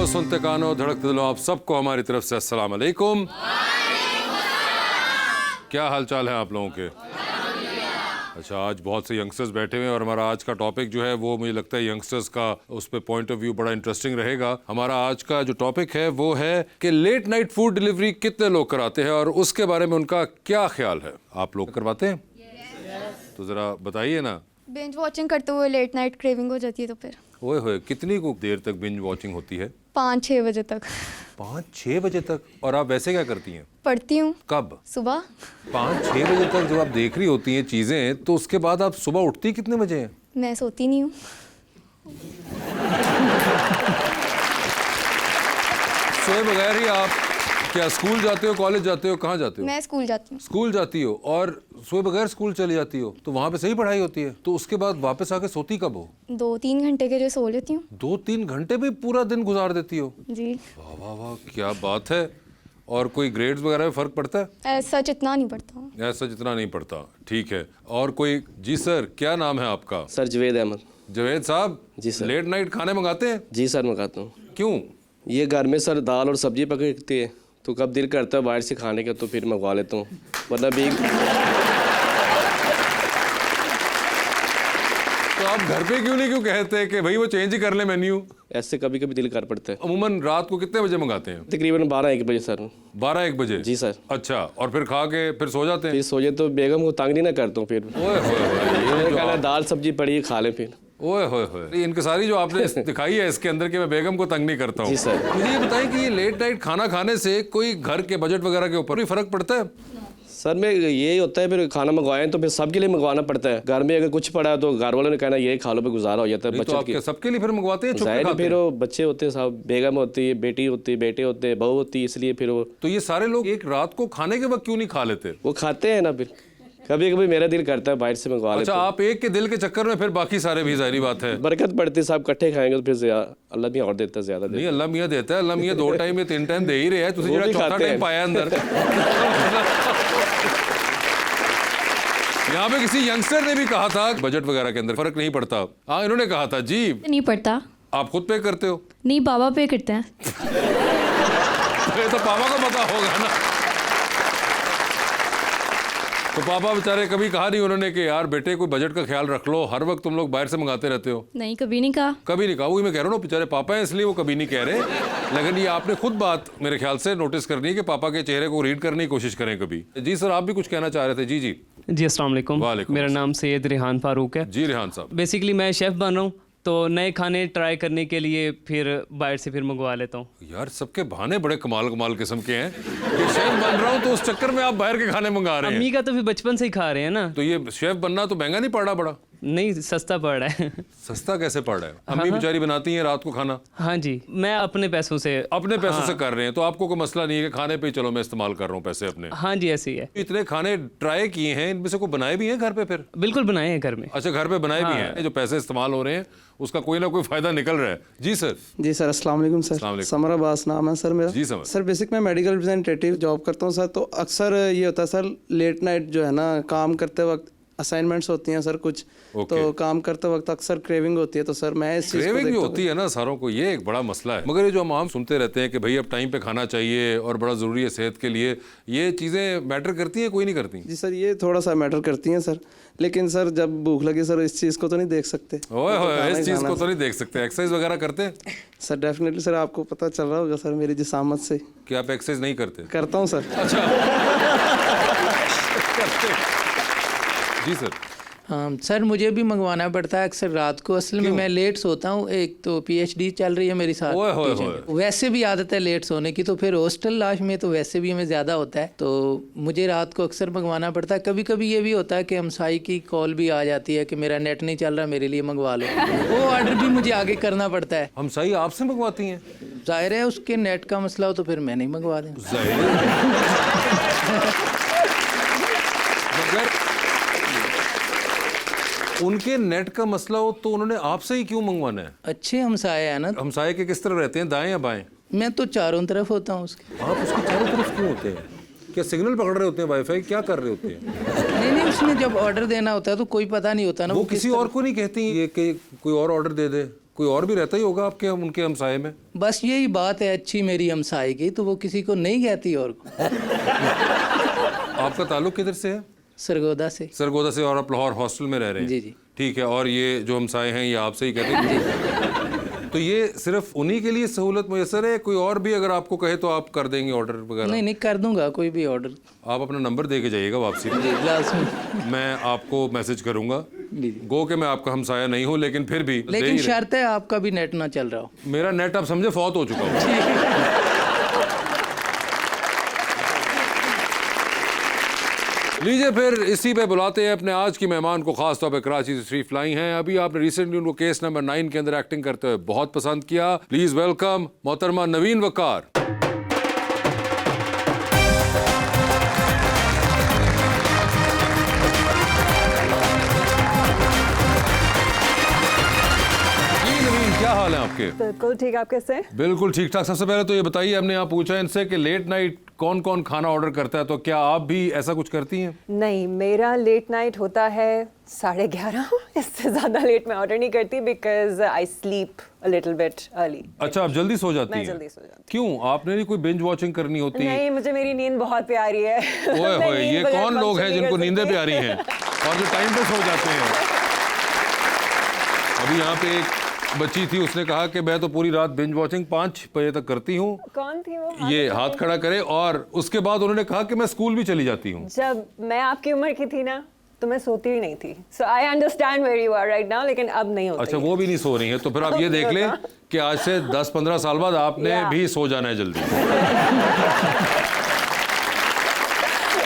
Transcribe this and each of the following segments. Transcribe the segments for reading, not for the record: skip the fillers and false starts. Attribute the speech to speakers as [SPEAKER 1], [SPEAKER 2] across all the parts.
[SPEAKER 1] देखो, सुनते कानो, धड़कते दिलो, आप सबको हमारी तरफ से अस्सलाम वालेकुम। क्या हाल चाल है आप लोगों के? अच्छा, आज बहुत से यंगस्टर्स बैठे हुए हैं और हमारा आज का टॉपिक जो है वो मुझे लगता है यंगस्टर्स का उस पर पॉइंट ऑफ व्यू बड़ा इंटरेस्टिंग रहेगा। हमारा आज का जो टॉपिक है वो है कि लेट नाइट फूड डिलीवरी कितने लोग कराते हैं और उसके बारे में उनका क्या ख्याल है। आप लोग करवाते हैं? तो जरा बताइए ना।
[SPEAKER 2] बिंज वॉचिंग करते हुए लेट नाइट क्रेविंग हो जाती है तो फिर
[SPEAKER 1] ओए होए, कितनी को देर तक बिंज वॉचिंग होती है?
[SPEAKER 2] 5-6 बजे तक।
[SPEAKER 1] 5-6 बजे तक? और आप वैसे क्या करती हैं?
[SPEAKER 2] पढ़ती हूँ।
[SPEAKER 1] कब?
[SPEAKER 2] सुबह
[SPEAKER 1] 5-6 बजे तक जब आप देख रही होती हैं चीजें, तो उसके बाद आप सुबह उठती कितने बजे हैं?
[SPEAKER 2] मैं सोती नहीं हूँ।
[SPEAKER 1] सोए बगैर ही आप क्या स्कूल जाते हो, कॉलेज जाते हो, कहाँ जाते हो?
[SPEAKER 2] मैं स्कूल जाती हूँ।
[SPEAKER 1] स्कूल जाती हो और सोए बगैर स्कूल चली जाती हो, तो वहाँ पे सही पढ़ाई होती है। तो उसके बाद वापस आके सोती कब हो?
[SPEAKER 2] 2-3 घंटे के लिए सो लेती हूँ।
[SPEAKER 1] 2-3 घंटे में पूरा दिन गुजार देती हो?
[SPEAKER 2] जी।
[SPEAKER 1] वाह वाह वाह, क्या बात है। और कोई ग्रेड्स वगैरह में फर्क पड़ता है?
[SPEAKER 2] सच इतना नहीं पड़ता।
[SPEAKER 1] ऐसा जितना नहीं पड़ता, ठीक है। और कोई? जी सर, क्या नाम है आपका?
[SPEAKER 3] सर जवेद अहमद।
[SPEAKER 1] जवेद साहब
[SPEAKER 3] जी सर।
[SPEAKER 1] लेट नाइट खाने मंगाते हैं?
[SPEAKER 3] जी सर मंगाता हूँ।
[SPEAKER 1] क्यों?
[SPEAKER 3] ये घर में सर दाल और सब्जी पकती है, तो कब दिल करता है बाहर से खाने का तो फिर मंगवा लेता हूँ, वरना भी।
[SPEAKER 1] तो आप घर पे क्यों कहते कि भाई वो चेंज ही कर ले मेन्यू?
[SPEAKER 3] ऐसे कभी कभी दिल कर पड़ता है।
[SPEAKER 1] अमूमन रात को कितने बजे मंगाते हैं?
[SPEAKER 3] तकरीबन 12-1 बजे सर।
[SPEAKER 1] 12-1 बजे?
[SPEAKER 3] जी सर।
[SPEAKER 1] अच्छा, और फिर खा के फिर सो जाते हैं?
[SPEAKER 3] फिर सोचे तो बेगम को तंग नहीं ना करता हूँ फिर।
[SPEAKER 1] ओए होए होए,
[SPEAKER 3] ये कहना दाल सब्जी पड़ी है खा लें फिर।
[SPEAKER 1] ओए होए होए, इनकी सारी जो आपने दिखाई है इसके अंदर कि मैं बेगम को तंग नहीं करता हूँ।
[SPEAKER 3] जी सर।
[SPEAKER 1] मुझे ये बताएं कि ये लेट नाइट खाना खाने से कोई घर के बजट वगैरह के ऊपर भी फर्क पड़ता है?
[SPEAKER 3] सर में यही होता है, फिर खाना मंगवाएं तो फिर सबके लिए मंगवाना पड़ता है। घर में अगर कुछ पड़ा है तो घर वालों ने कहना ये खा लो, पे गुजारा हो जाता है
[SPEAKER 1] तो
[SPEAKER 3] बचत की।
[SPEAKER 1] सबके लिए फिर मंगवाते हैं?
[SPEAKER 3] जाहिर है, फिर वो बच्चे होते हैं साहब, बेगम होती है, बेटी होती है, बेटे होते हैं, बहू होती है, इसलिए फिर वो।
[SPEAKER 1] तो ये सारे लोग एक रात को खाने के वक्त क्यों नहीं खा लेते?
[SPEAKER 3] वो खाते हैं ना, फिर कभी कभी मेरा दिल करता है बाहर से मंगवा लेते
[SPEAKER 1] अच्छा, आप एक के दिल के चक्कर में फिर बाकी सारे भी, जाहिर बात है।
[SPEAKER 3] बरकत पड़ती है साहब, इकट्ठे खाएंगे तो फिर अल्लाह भी और देता है ज्यादा।
[SPEAKER 1] नहीं, अल्लाह मियाँ देता है, अल्लाह मियाँ 2 टाइम या 3 टाइम दे ही रहे हैं। तुझे जो चौथा टाइम पाया अंदर। यहाँ पे किसी यंगस्टर ने भी कहा था बजट वगैरह के अंदर फर्क नहीं पड़ता। हाँ, इन्होंने कहा था जी।
[SPEAKER 4] नहीं पड़ता।
[SPEAKER 1] आप खुद पे करते हो?
[SPEAKER 4] नहीं, पापा पे करते हैं।
[SPEAKER 1] ये तो पापा को पता होगा ना। तो पापा बेचारे कभी कहा नहीं उन्होंने कि यार बेटे कोई बजट का ख्याल रख लो, हर वक्त तुम लोग बाहर से मंगाते रहते हो?
[SPEAKER 4] नहीं, कभी नहीं कहा।
[SPEAKER 1] कभी नहीं कहा। वही मैं कह रहा हूँ, बेचारे पापा हैं इसलिए वो कभी नहीं कह रहे। लेकिन ये आपने खुद बात मेरे ख्याल से नोटिस करनी है कि पापा के चेहरे को रीड करने की कोशिश करें कभी। जी सर, आप भी कुछ कहना चाह रहे थे? जी जी
[SPEAKER 5] जी, अस्सलाम वालेकुम।
[SPEAKER 1] वालेकुम।
[SPEAKER 5] मेरा नाम सैयद रेहान फारूक है।
[SPEAKER 1] जी रेहान साहब।
[SPEAKER 5] बेसिकली मैं शेफ़ बन रहा हूँ, तो नए खाने ट्राई करने के लिए फिर बाहर से फिर मंगवा लेता हूँ।
[SPEAKER 1] यार सबके बहाने बड़े कमाल किस्म के हैं कि शेफ बन रहा हूँ तो उस चक्कर में आप बाहर के खाने मंगा रहे हैं।
[SPEAKER 5] अम्मी का तो फिर बचपन से ही खा रहे हैं ना।
[SPEAKER 1] तो ये शेफ बनना तो महंगा नहीं पड़ रहा? बड़ा
[SPEAKER 5] नहीं, सस्ता पड़ रहा है।
[SPEAKER 1] सस्ता कैसे पड़ रहा है? अम्मी बेचारी बनाती हैं रात को खाना।
[SPEAKER 5] हाँ जी, मैं अपने पैसों से।
[SPEAKER 1] अपने पैसों से कर रहे हैं तो आपको कोई मसला नहीं है कि खाने पे ही चलो मैं इस्तेमाल कर रहा हूँ पैसे अपने?
[SPEAKER 5] हाँ जी, ऐसे ही है।
[SPEAKER 1] इतने खाने ट्राई किए हैं, इनमें से कोई बनाए भी हैं घर पे फिर?
[SPEAKER 5] बिल्कुल बनाए हैं घर में।
[SPEAKER 1] अच्छा, घर पे बनाए भी हैं। जो पैसे इस्तेमाल हो रहे हैं उसका कोई ना कोई फायदा निकल रहा है। जी सर।
[SPEAKER 6] जी सर, अस्सलाम वालेकुम सर।
[SPEAKER 1] अस्सलाम वालेकुम।
[SPEAKER 6] समर अब्बास नाम है सर मेरा।
[SPEAKER 1] जी समझ।
[SPEAKER 6] सर बेसिक मैं मेडिकल रिप्रेजेंटेटिव जॉब करता हूँ सर। तो अक्सर ये होता है सर, लेट नाइट जो है ना काम करते वक्त असाइनमेंट्स होती हैं सर कुछ। तो काम करते वक्त अक्सर क्रेविंग होती है, तो सर मैं इस चीज़ को
[SPEAKER 1] क्रेविंग
[SPEAKER 6] देखता हूँ।
[SPEAKER 1] होती है ना सारों को, ये एक बड़ा मसला है। मगर ये जो हम आम सुनते रहते हैं कि भाई अब टाइम पे खाना चाहिए और बड़ा ज़रूरी है सेहत के लिए, ये चीज़ें मैटर करती हैं कोई नहीं करती?
[SPEAKER 6] जी सर, ये थोड़ा सा मैटर करती हैं सर, लेकिन सर जब भूख लगे सर इस चीज़ को तो नहीं देख सकते।
[SPEAKER 1] ओए होए, इस चीज़ को तो नहीं देख सकते। एक्सरसाइज वगैरह करते हैं?
[SPEAKER 6] सर डेफिनेटली सर, आपको पता चल रहा होगा सर मेरी जिसामत से।
[SPEAKER 1] कि आप एक्सरसाइज नहीं करते?
[SPEAKER 6] करता हूँ सर।
[SPEAKER 1] अच्छा। जी सर।
[SPEAKER 7] हाँ सर, मुझे भी मंगवाना पड़ता है अक्सर रात को। असल में मैं लेट सोता हूँ, एक तो पीएचडी चल रही है मेरी साथ।
[SPEAKER 1] ओए होए होए।
[SPEAKER 7] वैसे भी आदत है लेट सोने की, तो फिर हॉस्टल लाइफ में तो वैसे भी हमें ज़्यादा होता है, तो मुझे रात को अक्सर मंगवाना पड़ता है। कभी कभी ये भी होता है कि हमसाई की कॉल भी आ जाती है कि मेरा नेट नहीं चल रहा, मेरे लिए मंगवा लो। वो ऑर्डर भी मुझे आगे करना पड़ता है।
[SPEAKER 1] हमसाई आपसे मंगवाती हैं?
[SPEAKER 7] जाहिर है, उसके नेट का मसला हो तो फिर मैं नहीं मंगवा दें।
[SPEAKER 1] उनके नेट का मसला हो तो उन्होंने आपसे ही क्यों मंगवाना है?
[SPEAKER 7] अच्छे हमसाए है ना।
[SPEAKER 1] हमसाए के किस तरफ रहते हैं, दाएं या बाएं?
[SPEAKER 7] मैं तो चारों तरफ होता हूँ उसके।
[SPEAKER 1] आप उसके चारों तरफ क्यों होते हैं? क्या सिग्नल पकड़ रहे होते हैं, वाईफाई क्या कर रहे होते हैं?
[SPEAKER 7] नहीं, उसमें जब ऑर्डर देना होता है तो कोई पता नहीं होता ना।
[SPEAKER 1] वो किसी और को नहीं कहती ये कि कोई और ऑर्डर दे दे? कोई और भी रहता ही होगा आपके उनके हमसाये में?
[SPEAKER 7] बस यही बात है अच्छी मेरी हमसाई की, तो वो किसी को नहीं कहती और को।
[SPEAKER 1] आपका ताल्लुक किधर से है?
[SPEAKER 7] सरगोदा से।
[SPEAKER 1] सरगोदा से, और आप लाहौर हॉस्टल में रह रहे हैं?
[SPEAKER 7] जी जी।
[SPEAKER 1] ठीक है, और ये जो हमसाये हैं ये आपसे ही कहते हैं? तो ये सिर्फ उन्हीं के लिए सहूलत मुयसर है, कोई और भी अगर आपको कहे तो आप कर देंगे ऑर्डर वगैरह?
[SPEAKER 7] नहीं नहीं, कर दूंगा कोई भी ऑर्डर।
[SPEAKER 1] आप अपना नंबर दे के जाइएगा वापसी में।
[SPEAKER 7] जी लाजमी।
[SPEAKER 1] मैं आपको मैसेज करूंगा।
[SPEAKER 7] जी।
[SPEAKER 1] गो के मैं आपका हमसाया नहीं हूँ, लेकिन फिर भी दे
[SPEAKER 7] लेकिन
[SPEAKER 1] ही रहे।
[SPEAKER 7] शर्त है आपका भी नेट ना चल रहा हो।
[SPEAKER 1] मेरा नेट आप समझे फौत हो चुका हूँ। लीजिए फिर इसी पे बुलाते हैं अपने आज की मेहमान को, खास तौर पे कराची से तशरीफ लाई हैं। अभी आपने रिसेंटली उनको केस नंबर 9 के अंदर एक्टिंग करते हुए बहुत पसंद किया। प्लीज वेलकम मोहतरमा नवीन वकार। जी नवीन, क्या हाल है आपके?
[SPEAKER 8] बिल्कुल ठीक, आप कैसे हैं?
[SPEAKER 1] बिल्कुल ठीक ठाक। सबसे पहले तो ये बताइए, हमने यहाँ पूछा इनसे कि लेट नाइट कौन कौन खाना ऑर्डर करता है, तो क्या आप भी ऐसा कुछ करती हैं?
[SPEAKER 8] नहीं, मेरा लेट नाइट होता है 11:30। इससे ज़्यादा लेट मैं ऑर्डर नहीं करती because I sleep a little bit early.
[SPEAKER 1] अच्छा, आप जल्दी सो जाती
[SPEAKER 8] मैं
[SPEAKER 1] हैं?
[SPEAKER 8] जल्दी सो जाती
[SPEAKER 1] क्यों, आपने नहीं कोई बिंज वॉचिंग करनी होती?
[SPEAKER 8] नहीं, मुझे मेरी नींद बहुत प्यारी है।
[SPEAKER 1] ओए
[SPEAKER 8] मैं
[SPEAKER 1] होए,
[SPEAKER 8] नींद
[SPEAKER 1] ये
[SPEAKER 8] बगैर
[SPEAKER 1] कौन लोग हैं
[SPEAKER 8] function नहीं
[SPEAKER 1] जिनको
[SPEAKER 8] कर
[SPEAKER 1] नींदें
[SPEAKER 8] सकती।
[SPEAKER 1] प्यारी हैं और जो टाइम पे सो जाते हैं? अभी यहाँ पे एक बच्ची थी, उसने कहा कि मैं तो पूरी रात बिंज वॉचिंग 5 बजे तक करती हूँ।
[SPEAKER 8] कौन थी वो?
[SPEAKER 1] ये हाथ खड़ा करे, और उसके बाद उन्होंने कहा कि मैं स्कूल भी चली जाती हूँ।
[SPEAKER 8] जब मैं आपकी उम्र की थी ना, तो मैं सोती ही नहीं थी। So I understand where you are right now, लेकिन अब नहीं होता।
[SPEAKER 1] अच्छा, वो भी नहीं सो रही है, तो फिर आप ये देख लें कि आज से 10-15 साल बाद आपने भी सो जाना है जल्दी।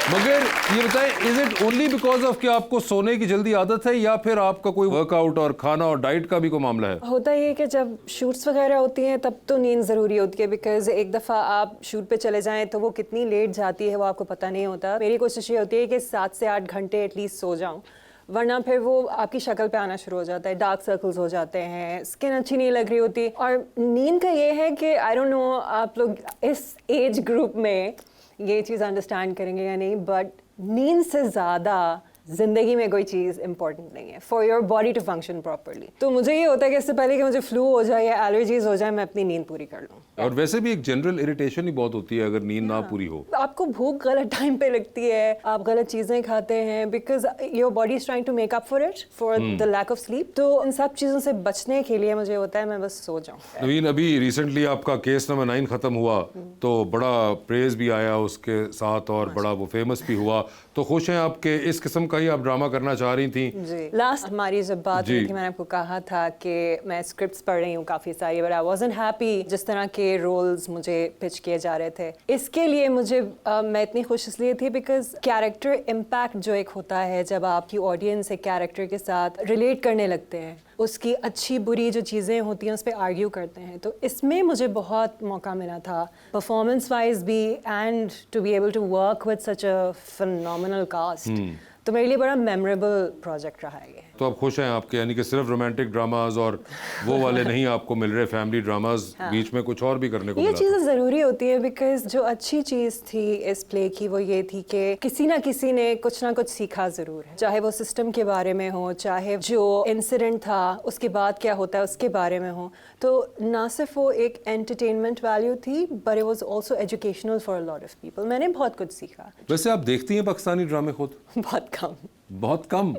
[SPEAKER 1] मगर ये बताएं, is it only because of कि आपको सोने की जल्दी आदत है, या फिर आपका कोई वर्कआउट और खाना और डाइट का भी कोई मामला है?
[SPEAKER 8] होता ही है कि जब शूट्स वगैरह होती हैं तब तो नींद ज़रूरी होती है, बिकॉज एक दफ़ा आप शूट पे चले जाएं तो वो कितनी लेट जाती है वो आपको पता नहीं होता। मेरी कोशिश ये होती है कि 7 से 8 घंटे एटलीस्ट सो जाऊं, वरना फिर वो आपकी शक्ल पे आना शुरू हो जाता है, डार्क सर्कल्स हो जाते हैं, स्किन अच्छी नहीं लग रही होती। और नींद का ये है कि आई डोंट नो आप लोग इस एज ग्रुप में ये चीज़ अंडरस्टैंड करेंगे या नहीं, बट नींद से ज़्यादा ज़िंदगी में कोई चीज़ इंपॉर्टेंट नहीं है for your body to function properly. तो मुझे ये होता है कि इससे पहले कि मुझे फ्लू हो जाए या एलर्जीज हो जाए, मैं अपनी नींद पूरी कर लूँ।
[SPEAKER 1] और वैसे भी एक जनरल इरिटेशन ही बहुत होती है अगर नींद ना पूरी हो।
[SPEAKER 8] आपको भूख गलत टाइम पे लगती है, आप गलत चीज़ें खाते हैं, because your body is trying to make up for it, for the lack of sleep. तो इन सब चीज़ों से बचने के लिए मुझे होता है मैं बस सो जाऊँ।
[SPEAKER 1] नवीन, अभी रिसेंटली आपका केस नंबर 9 खत्म हुआ, तो बड़ा प्रेज भी आया उसके साथ और बड़ा वो फेमस भी हुआ, तो खुश हैं आपके इस किस्म का ही आप ड्रामा करना चाह रही थी?
[SPEAKER 8] जी, लास्ट हमारी जब बात हुई थी मैंने आपको कहा था कि मैं स्क्रिप्ट्स पढ़ रही हूँ काफ़ी सारी, बट आई वाज़न्ट हैप्पी जिस तरह के रोल्स मुझे पिच किए जा रहे थे। इसके लिए मुझे मैं इतनी खुश इसलिए थी बिकॉज कैरेक्टर इम्पैक्ट जो एक होता है, जब आपकी ऑडियंस एक कैरेक्टर के साथ रिलेट करने लगते हैं, उसकी अच्छी बुरी जो चीज़ें होती हैं उस पर आर्ग्यू करते हैं, तो इसमें मुझे बहुत मौका मिला था परफॉर्मेंस वाइज भी, and to be able to work with such a phenomenal cast. तो मेरे लिए बड़ा मेमोरेबल प्रोजेक्ट रहा है ये।
[SPEAKER 1] तो आप खुश हैं आपके, यानी कि सिर्फ रोमांटिक ड्रामाज और वो वाले नहीं आपको मिल रहे, फैमिली ड्रामाज बीच में कुछ और भी करने को
[SPEAKER 8] ये
[SPEAKER 1] मिला?
[SPEAKER 8] चीज़ें ज़रूरी होती है बिकॉज जो अच्छी चीज़ थी इस प्ले की वो ये थी कि किसी ना किसी ने कुछ ना कुछ सीखा ज़रूर है, चाहे वो सिस्टम के बारे में हो, चाहे जो इंसिडेंट था उसके बाद क्या होता है उसके बारे में हो। तो ना सिर्फ वो एक एंटरटेनमेंट वैल्यू थी, but it was also educational for a lot of people. मैंने बहुत कुछ सीखा।
[SPEAKER 1] वैसे आप देखती हैं पाकिस्तानी ड्रामे खुद?
[SPEAKER 8] बहुत कम।
[SPEAKER 1] बहुत कम?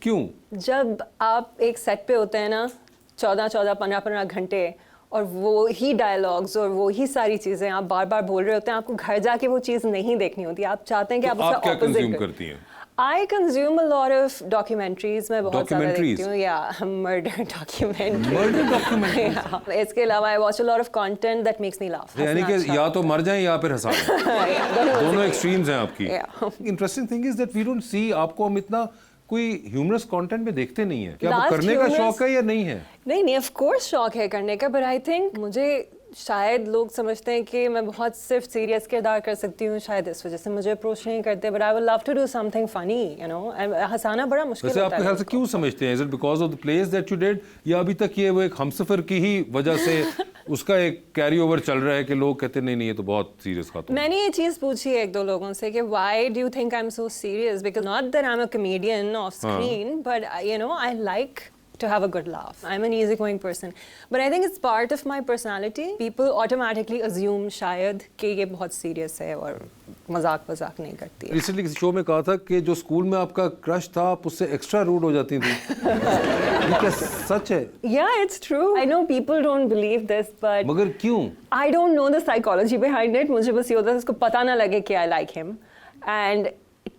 [SPEAKER 1] क्यों?
[SPEAKER 8] जब आप एक सेट पे होते हैं ना 14-14, 15-15 घंटे, और वो ही डायलॉग्स और वो ही सारी चीज़ें आप बार बार बोल रहे होते हैं, आपको घर जाके वो चीज़ नहीं देखनी होती, आप चाहते हैं कि
[SPEAKER 1] तो
[SPEAKER 8] आप
[SPEAKER 1] आप
[SPEAKER 8] उसका
[SPEAKER 1] क्या कंज्यूम
[SPEAKER 8] ऑपोजिट
[SPEAKER 1] करती हैं?
[SPEAKER 8] I consume a lot of documentaries. मैं बहुत ज़्यादा
[SPEAKER 1] Documentaries?
[SPEAKER 8] देखती हूँ, yeah, murder documentaries.
[SPEAKER 1] Murder documentaries?
[SPEAKER 8] Yeah. इसके अलावा I watch a lot of content that makes me laugh.
[SPEAKER 1] यानी
[SPEAKER 8] हंसना
[SPEAKER 1] कि
[SPEAKER 8] अच्छा
[SPEAKER 1] या तो मर जाएं या फिर हंसा दें।
[SPEAKER 8] Yeah,
[SPEAKER 1] दोनों एक्सट्रीम्स हैं आपकी।
[SPEAKER 8] Yeah.
[SPEAKER 1] Interesting thing is that we don't see, आपको हम इतना कोई ह्यूमरस कंटेंट में देखते नहीं है। क्या आपको
[SPEAKER 8] Last
[SPEAKER 1] करने का
[SPEAKER 8] humorous-
[SPEAKER 1] शौक है या नहीं है?
[SPEAKER 8] नहीं, ऑफ कोर्स शौक है करने का, बट आई थिंक मुझे शायद लोग समझते हैं कि मैं बहुत सिर्फ सीरियस किरदार कर सकती हूँ, शायद इस वजह से मुझे अप्रोच नहीं करते, but I would love to do something funny, you know. हंसाना बड़ा मुश्किल
[SPEAKER 1] वैसे
[SPEAKER 8] होता
[SPEAKER 1] आपके
[SPEAKER 8] है
[SPEAKER 1] ख्याल से क्यों समझते हैं? Is it because of the place that you did, या अभी तक ये वो एक हमसफर की ही वजह से उसका एक कैरी ओवर चल रहा है कि लोग कहते नहीं नहीं ये तो बहुत सीरियस खाता हूं?
[SPEAKER 8] मैंने ये चीज़ पूछी है 1-2 लोगों से कि why do you think I am so serious, because not that I am a comedian of screen, but you know I like to have a good laugh. I'm an easygoing person, but I think it's part of my personality. People automatically assume शायद कि ये बहुत serious है और मजाक नहीं करती है.
[SPEAKER 1] रिसेंटली किसी शो में कहा था कि जो स्कूल में आपका क्रश था आप उससे एक्स्ट्रा रूड हो जाती थी. ये क्या सच है?
[SPEAKER 8] Yeah, it's true. I know people don't believe this, but
[SPEAKER 1] मगर क्यों?
[SPEAKER 8] I don't know the psychology behind it. मुझे बस ये होता है उसको पता ना लगे कि I like him, and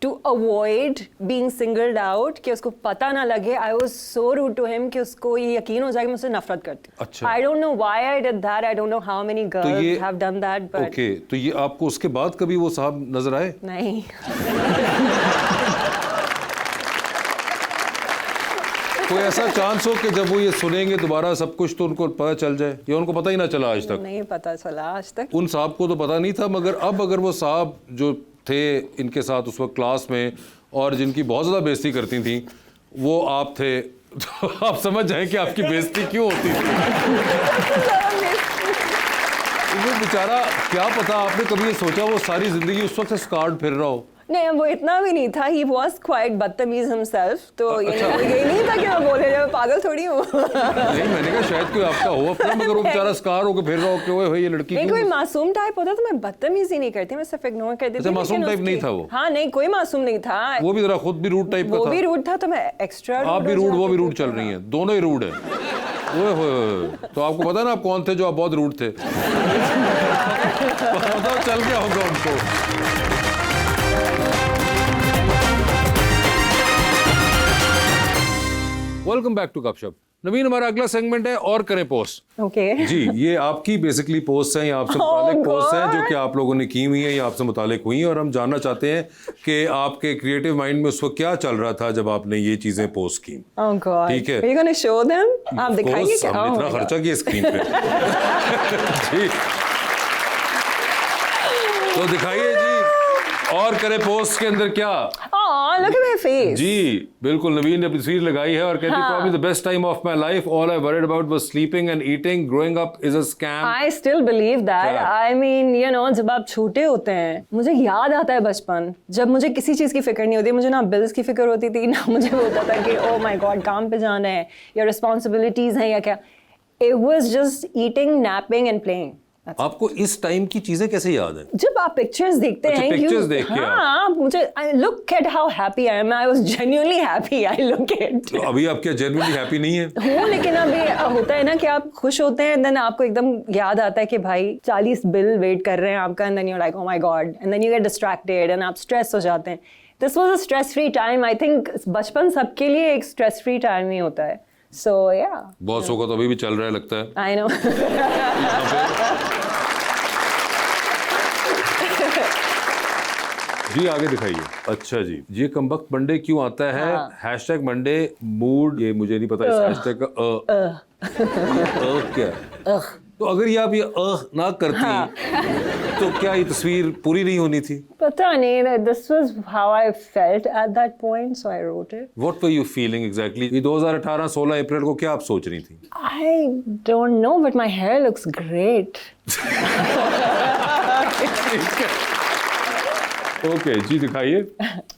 [SPEAKER 8] to avoid being singled out, कि उसको पता ना लगे, I was so rude to him कि उसको ये यकीन हो जाए कि मुझसे नफरत करती हूँ.
[SPEAKER 1] अच्छा.
[SPEAKER 8] I don't know why I did that. I don't know how many girls have done that, but
[SPEAKER 1] okay, तो ये आपको उसके बाद कभी वो साहब नजर आए?
[SPEAKER 8] नहीं.
[SPEAKER 1] कोई ऐसा चांस हो कि जब वो ये सुनेंगे दोबारा सब कुछ तो उनको पता चल जाए, या उनको पता ही ना चला आज तक?
[SPEAKER 8] नहीं पता चला आज तक.
[SPEAKER 1] उन साहब को तो पता नहीं था, मगर अब अगर वो साहब जो थे इनके साथ उस वक्त क्लास में और जिनकी बहुत ज़्यादा बेइज्जती करती थी वो आप थे, तो आप समझ जाएं कि आपकी बेइज्जती क्यों होती थी. वो बेचारा, क्या पता आपने कभी ये सोचा वो सारी ज़िंदगी उस वक्त से स्कार्ड फिर रहा हो?
[SPEAKER 8] नहीं, वो इतना भी नहीं था. He was quite बदतमीज himself. तो ये नहीं था कि मैं बोले मैं पागल थोड़ी हूँ.
[SPEAKER 1] नहीं, मैंने कहा शायद कोई आपका हो अपना, मगर वो बेचारा स्कार होकर फिर रहा हो कि ओए ये लड़की
[SPEAKER 8] नहीं,
[SPEAKER 1] क्यों?
[SPEAKER 8] कोई मासूम टाइप होता तो मैं बदतमीजी नहीं करती, मैं सिर्फ इग्नोर कर देती.
[SPEAKER 1] अच्छा, मासूम
[SPEAKER 8] लेकिन
[SPEAKER 1] टाइप नहीं
[SPEAKER 8] उसकी-
[SPEAKER 1] था वो?
[SPEAKER 8] हाँ, नहीं, कोई मासूम नहीं था.
[SPEAKER 1] वो भी जरा खुद भी रूड टाइप का
[SPEAKER 8] वो
[SPEAKER 1] था.
[SPEAKER 8] भी रूड था तो मैं एक्स्ट्रा.
[SPEAKER 1] आप भी रूड, वो भी रूड चल रही हैं, दोनों ही रूड हैं. ओए होए, तो आपको पता ना आप कौन थे जो आप बहुत रूड थे? बताओ चल गया होगा उनको. वेलकम बैक टू गपशप. नवीन, हमारा अगला सेगमेंट है और करें पोस्ट.
[SPEAKER 8] ओके.
[SPEAKER 1] जी, ये आपकी बेसिकली पोस्ट हैं, या आपसे मुतालिक पोस्ट हैं जो कि आप लोगों ने की हुई हैं या आपसे मुतालिक हुई हैं, और हम जानना चाहते हैं कि आपके क्रिएटिव माइंड में उस वक्त क्या चल रहा था जब आपने ये चीजें पोस्ट की.
[SPEAKER 8] Oh God.
[SPEAKER 1] ठीक है.
[SPEAKER 8] Are you gonna show them? आप
[SPEAKER 1] Of
[SPEAKER 8] दिखाएंगे
[SPEAKER 1] course,
[SPEAKER 8] क्या?
[SPEAKER 1] हमने
[SPEAKER 8] Oh
[SPEAKER 1] इतना
[SPEAKER 8] my God.
[SPEAKER 1] खर्चा किया स्क्रीन पे. जी, तो दिखाइए जी, और करें पोस्ट के अंदर क्या.
[SPEAKER 8] Oh, look at my face.
[SPEAKER 1] जी बिल्कुल, नवीन ने अपनी तस्वीर लगाई है और कहती है probably the best time of my life, all I worried about was sleeping and eating, growing up is a scam.
[SPEAKER 8] I still believe that.
[SPEAKER 1] क्या?
[SPEAKER 8] I mean, you know, जब आप छोटे होते हैं, मुझे याद आता है बचपन, जब मुझे किसी चीज़ की फिक्र नहीं होती, मुझे ना बिल्स की फिक्र होती थी, ना मुझे वो होता था कि oh my God, काम पे जाना है या रिस्पॉन्सिबिलिटीज हैं या क्या. It was just eating, napping and playing.
[SPEAKER 1] आपको इस टाइम की चीजें कैसे याद है?
[SPEAKER 8] जब आप पिक्चर्स देखते
[SPEAKER 1] अच्छा,
[SPEAKER 8] हैं
[SPEAKER 1] pictures देख के
[SPEAKER 8] हाँ, मुझे I look at how happy I am. I was genuinely happy. I look at.
[SPEAKER 1] तो अभी आप क्या जेन्युइनली हैप्पी नहीं है?
[SPEAKER 8] हूँ, लेकिन अभी होता है ना कि आप खुश होते हैं, देन आपको एकदम याद आता है कि भाई 40 बिल वेट कर रहे हैं आपका, and then you like oh my God, and then you get distracted and आप स्ट्रेस हो जाते हैं. This was a stress free time. I think बचपन सबके लिए एक स्ट्रेस फ्री टाइम ही होता है. सो या
[SPEAKER 1] बॉसों का तो अभी भी चल रहा है लगता है.
[SPEAKER 8] I know.
[SPEAKER 1] जी आगे दिखाइए. अच्छा जी, ये कमबख्त मंडे क्यों आता है? हैशटैग मंडे मूड, ये मुझे नहीं पता इस हैशटैग का क्या. तो अगर ये आप ये ना करती तो क्या ये तस्वीर पूरी नहीं होनी थी?
[SPEAKER 8] पता नहीं. This was how I felt at that point, so I wrote it.
[SPEAKER 1] What were you feeling exactly? ये 2018 16 अप्रैल को क्या आप सोच रही थी?
[SPEAKER 8] I don't know, but my hair looks great.
[SPEAKER 1] Okay जी, दिखाइए.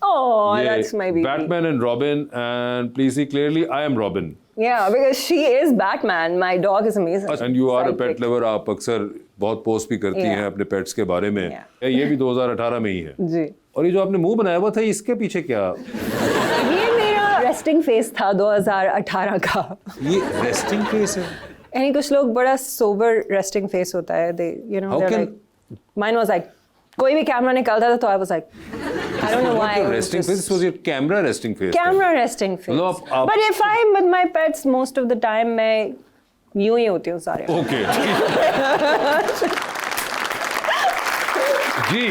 [SPEAKER 8] Oh, that's my baby.
[SPEAKER 1] Batman and Robin, and please see clearly I am Robin.
[SPEAKER 8] Yeah, because she is Batman. My dog is amazing.
[SPEAKER 1] And you are a pet
[SPEAKER 8] Sidekick.
[SPEAKER 1] lover. आप अक्सर बहुत post भी करती
[SPEAKER 8] Yeah.
[SPEAKER 1] हैं अपने pets के बारे में.
[SPEAKER 8] Yeah.
[SPEAKER 1] ये भी 2018 में ही है.
[SPEAKER 8] जी.
[SPEAKER 1] और ये जो आपने मुंह बनाया हुआ था, इसके पीछे क्या?
[SPEAKER 8] ये मेरा रेस्टिंग फेस था 2018 का.
[SPEAKER 1] ये रेस्टिंग फेस है.
[SPEAKER 8] यानी कुछ लोग बड़ा सोबर रेस्टिंग फेस होता है. They, you know,
[SPEAKER 1] How
[SPEAKER 8] they're
[SPEAKER 1] can-
[SPEAKER 8] like, mine was like, कोई भी कैमरा निकालता था तो I was like, I don't know why. it was
[SPEAKER 1] resting
[SPEAKER 8] just-
[SPEAKER 1] face, this was your camera resting face.
[SPEAKER 8] Camera resting face.
[SPEAKER 1] मतलब आप-
[SPEAKER 8] But if I'm with my pets most of the time, मैं यूं ही होती हूँ सारे.
[SPEAKER 1] Okay. जी,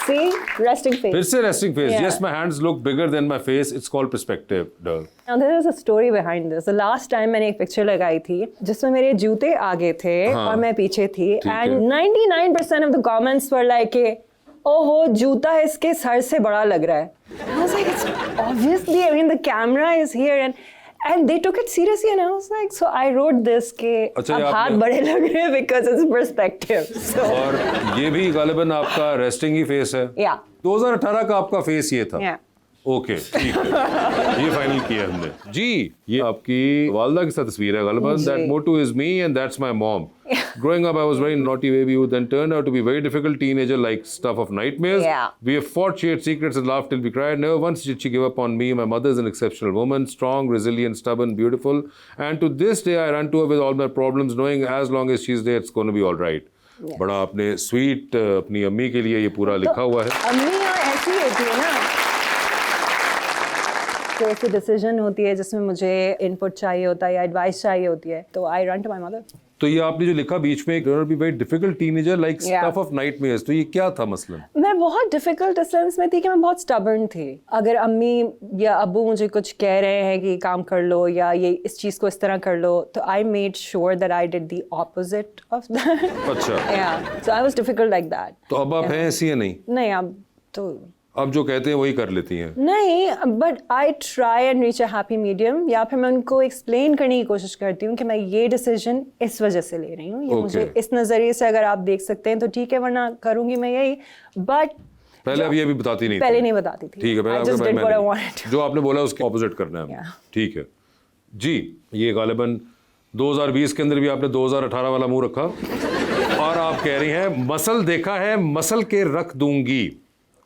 [SPEAKER 8] See, resting face.
[SPEAKER 1] फिर से resting face.
[SPEAKER 8] Yeah.
[SPEAKER 1] Yes, my hands look bigger than my face. It's called perspective. Duh.
[SPEAKER 8] Now there is a story behind this. The last time मैंने एक picture लगाई थी जिसमें मेरे जूते आगे थे और मैं पीछे थी, and 99% of the comments were like कि ओहो जूता इसके सर से बड़ा लग रहा है. I was like, it's obviously, I mean the camera is here and they took it seriously and I was like, so I wrote this कि
[SPEAKER 1] अच्छा,
[SPEAKER 8] अब
[SPEAKER 1] ये
[SPEAKER 8] हाथ
[SPEAKER 1] आपने-
[SPEAKER 8] बड़े लग रहे हैं because it's perspective. So
[SPEAKER 1] और ये भी गालिबन आपका रेस्टिंग ही फेस है.
[SPEAKER 8] yeah,
[SPEAKER 1] 2018 का आपका फेस ये था.
[SPEAKER 8] yeah.
[SPEAKER 1] ओके ठीक है, ये फाइनल किया हमने जी। ये आपकी वालदा के साथ तस्वीर है गलबन। दैट मोटो is me and that's my mom. Growing up, I was very naughty baby who then turned out to be a very difficult teenager, like stuff of nightmares.
[SPEAKER 8] Yeah.
[SPEAKER 1] We have fought, shared secrets, and laughed till we cried. Never once did she give up on me. My mother is an exceptional woman, strong, resilient, stubborn, beautiful. And to this day, I run to her with all my problems, knowing as long as she's there, it's going to be all right.
[SPEAKER 8] Yes.
[SPEAKER 1] बड़ा आपने sweet अपनी अम्मी के लिए ये पूरा लिखा हुआ है।
[SPEAKER 8] अम्मी यहाँ ऐसी होती है ना, कोई ऐसी डिसीजन होती है जिसमें मुझे इनपुट चाहिए होता है या एडवाइस चाहिए होती है, तो I run to my mother.
[SPEAKER 1] तो ये आपने जो लिखा बीच में, be very difficult teenager like
[SPEAKER 8] Yeah.
[SPEAKER 1] Stuff of nightmares, तो ये क्या था मसलन?
[SPEAKER 8] मैं बहुत डिफिकल्ट इस सेंस में थी कि मैं बहुत स्टबर्न थी। अगर अम्मी या अब्बू मुझे कुछ कह रहे हैं कि काम कर लो या ये इस चीज़ को इस तरह कर लो, तो I made sure that I did the opposite of that.
[SPEAKER 1] अच्छा,
[SPEAKER 8] yeah so I was difficult like that.
[SPEAKER 1] तो अब आप हैं ऐसी या नहीं?
[SPEAKER 8] नहीं, अब तो
[SPEAKER 1] अब जो कहते हैं वही कर लेती हैं?
[SPEAKER 8] नहीं, but I try and reach a happy medium, या फिर मैं उनको एक्सप्लेन करने की कोशिश करती हूँ कि मैं ये डिसीजन इस वजह से ले रही हूँ, ये मुझे इस नज़रिए से अगर आप देख सकते हैं तो ठीक है, वरना करूँगी मैं यही। बट
[SPEAKER 1] पहले अभी अभी बताती नहीं
[SPEAKER 8] पहले
[SPEAKER 1] थी?
[SPEAKER 8] नहीं बताती थी।
[SPEAKER 1] ठीक है, पहले
[SPEAKER 8] I
[SPEAKER 1] आपके
[SPEAKER 8] just
[SPEAKER 1] बारे
[SPEAKER 8] did
[SPEAKER 1] में
[SPEAKER 8] what I
[SPEAKER 1] नहीं।
[SPEAKER 8] wanted to.
[SPEAKER 1] जो आपने बोला उसके ऑपोजिट करना है हमें।
[SPEAKER 8] Yeah.
[SPEAKER 1] ठीक है जी। ये गालिबन 2020 के अंदर भी आपने 2018 वाला मुंह रखा और आप कह रही हैं मसल देखा है मसल के रख दूंगी।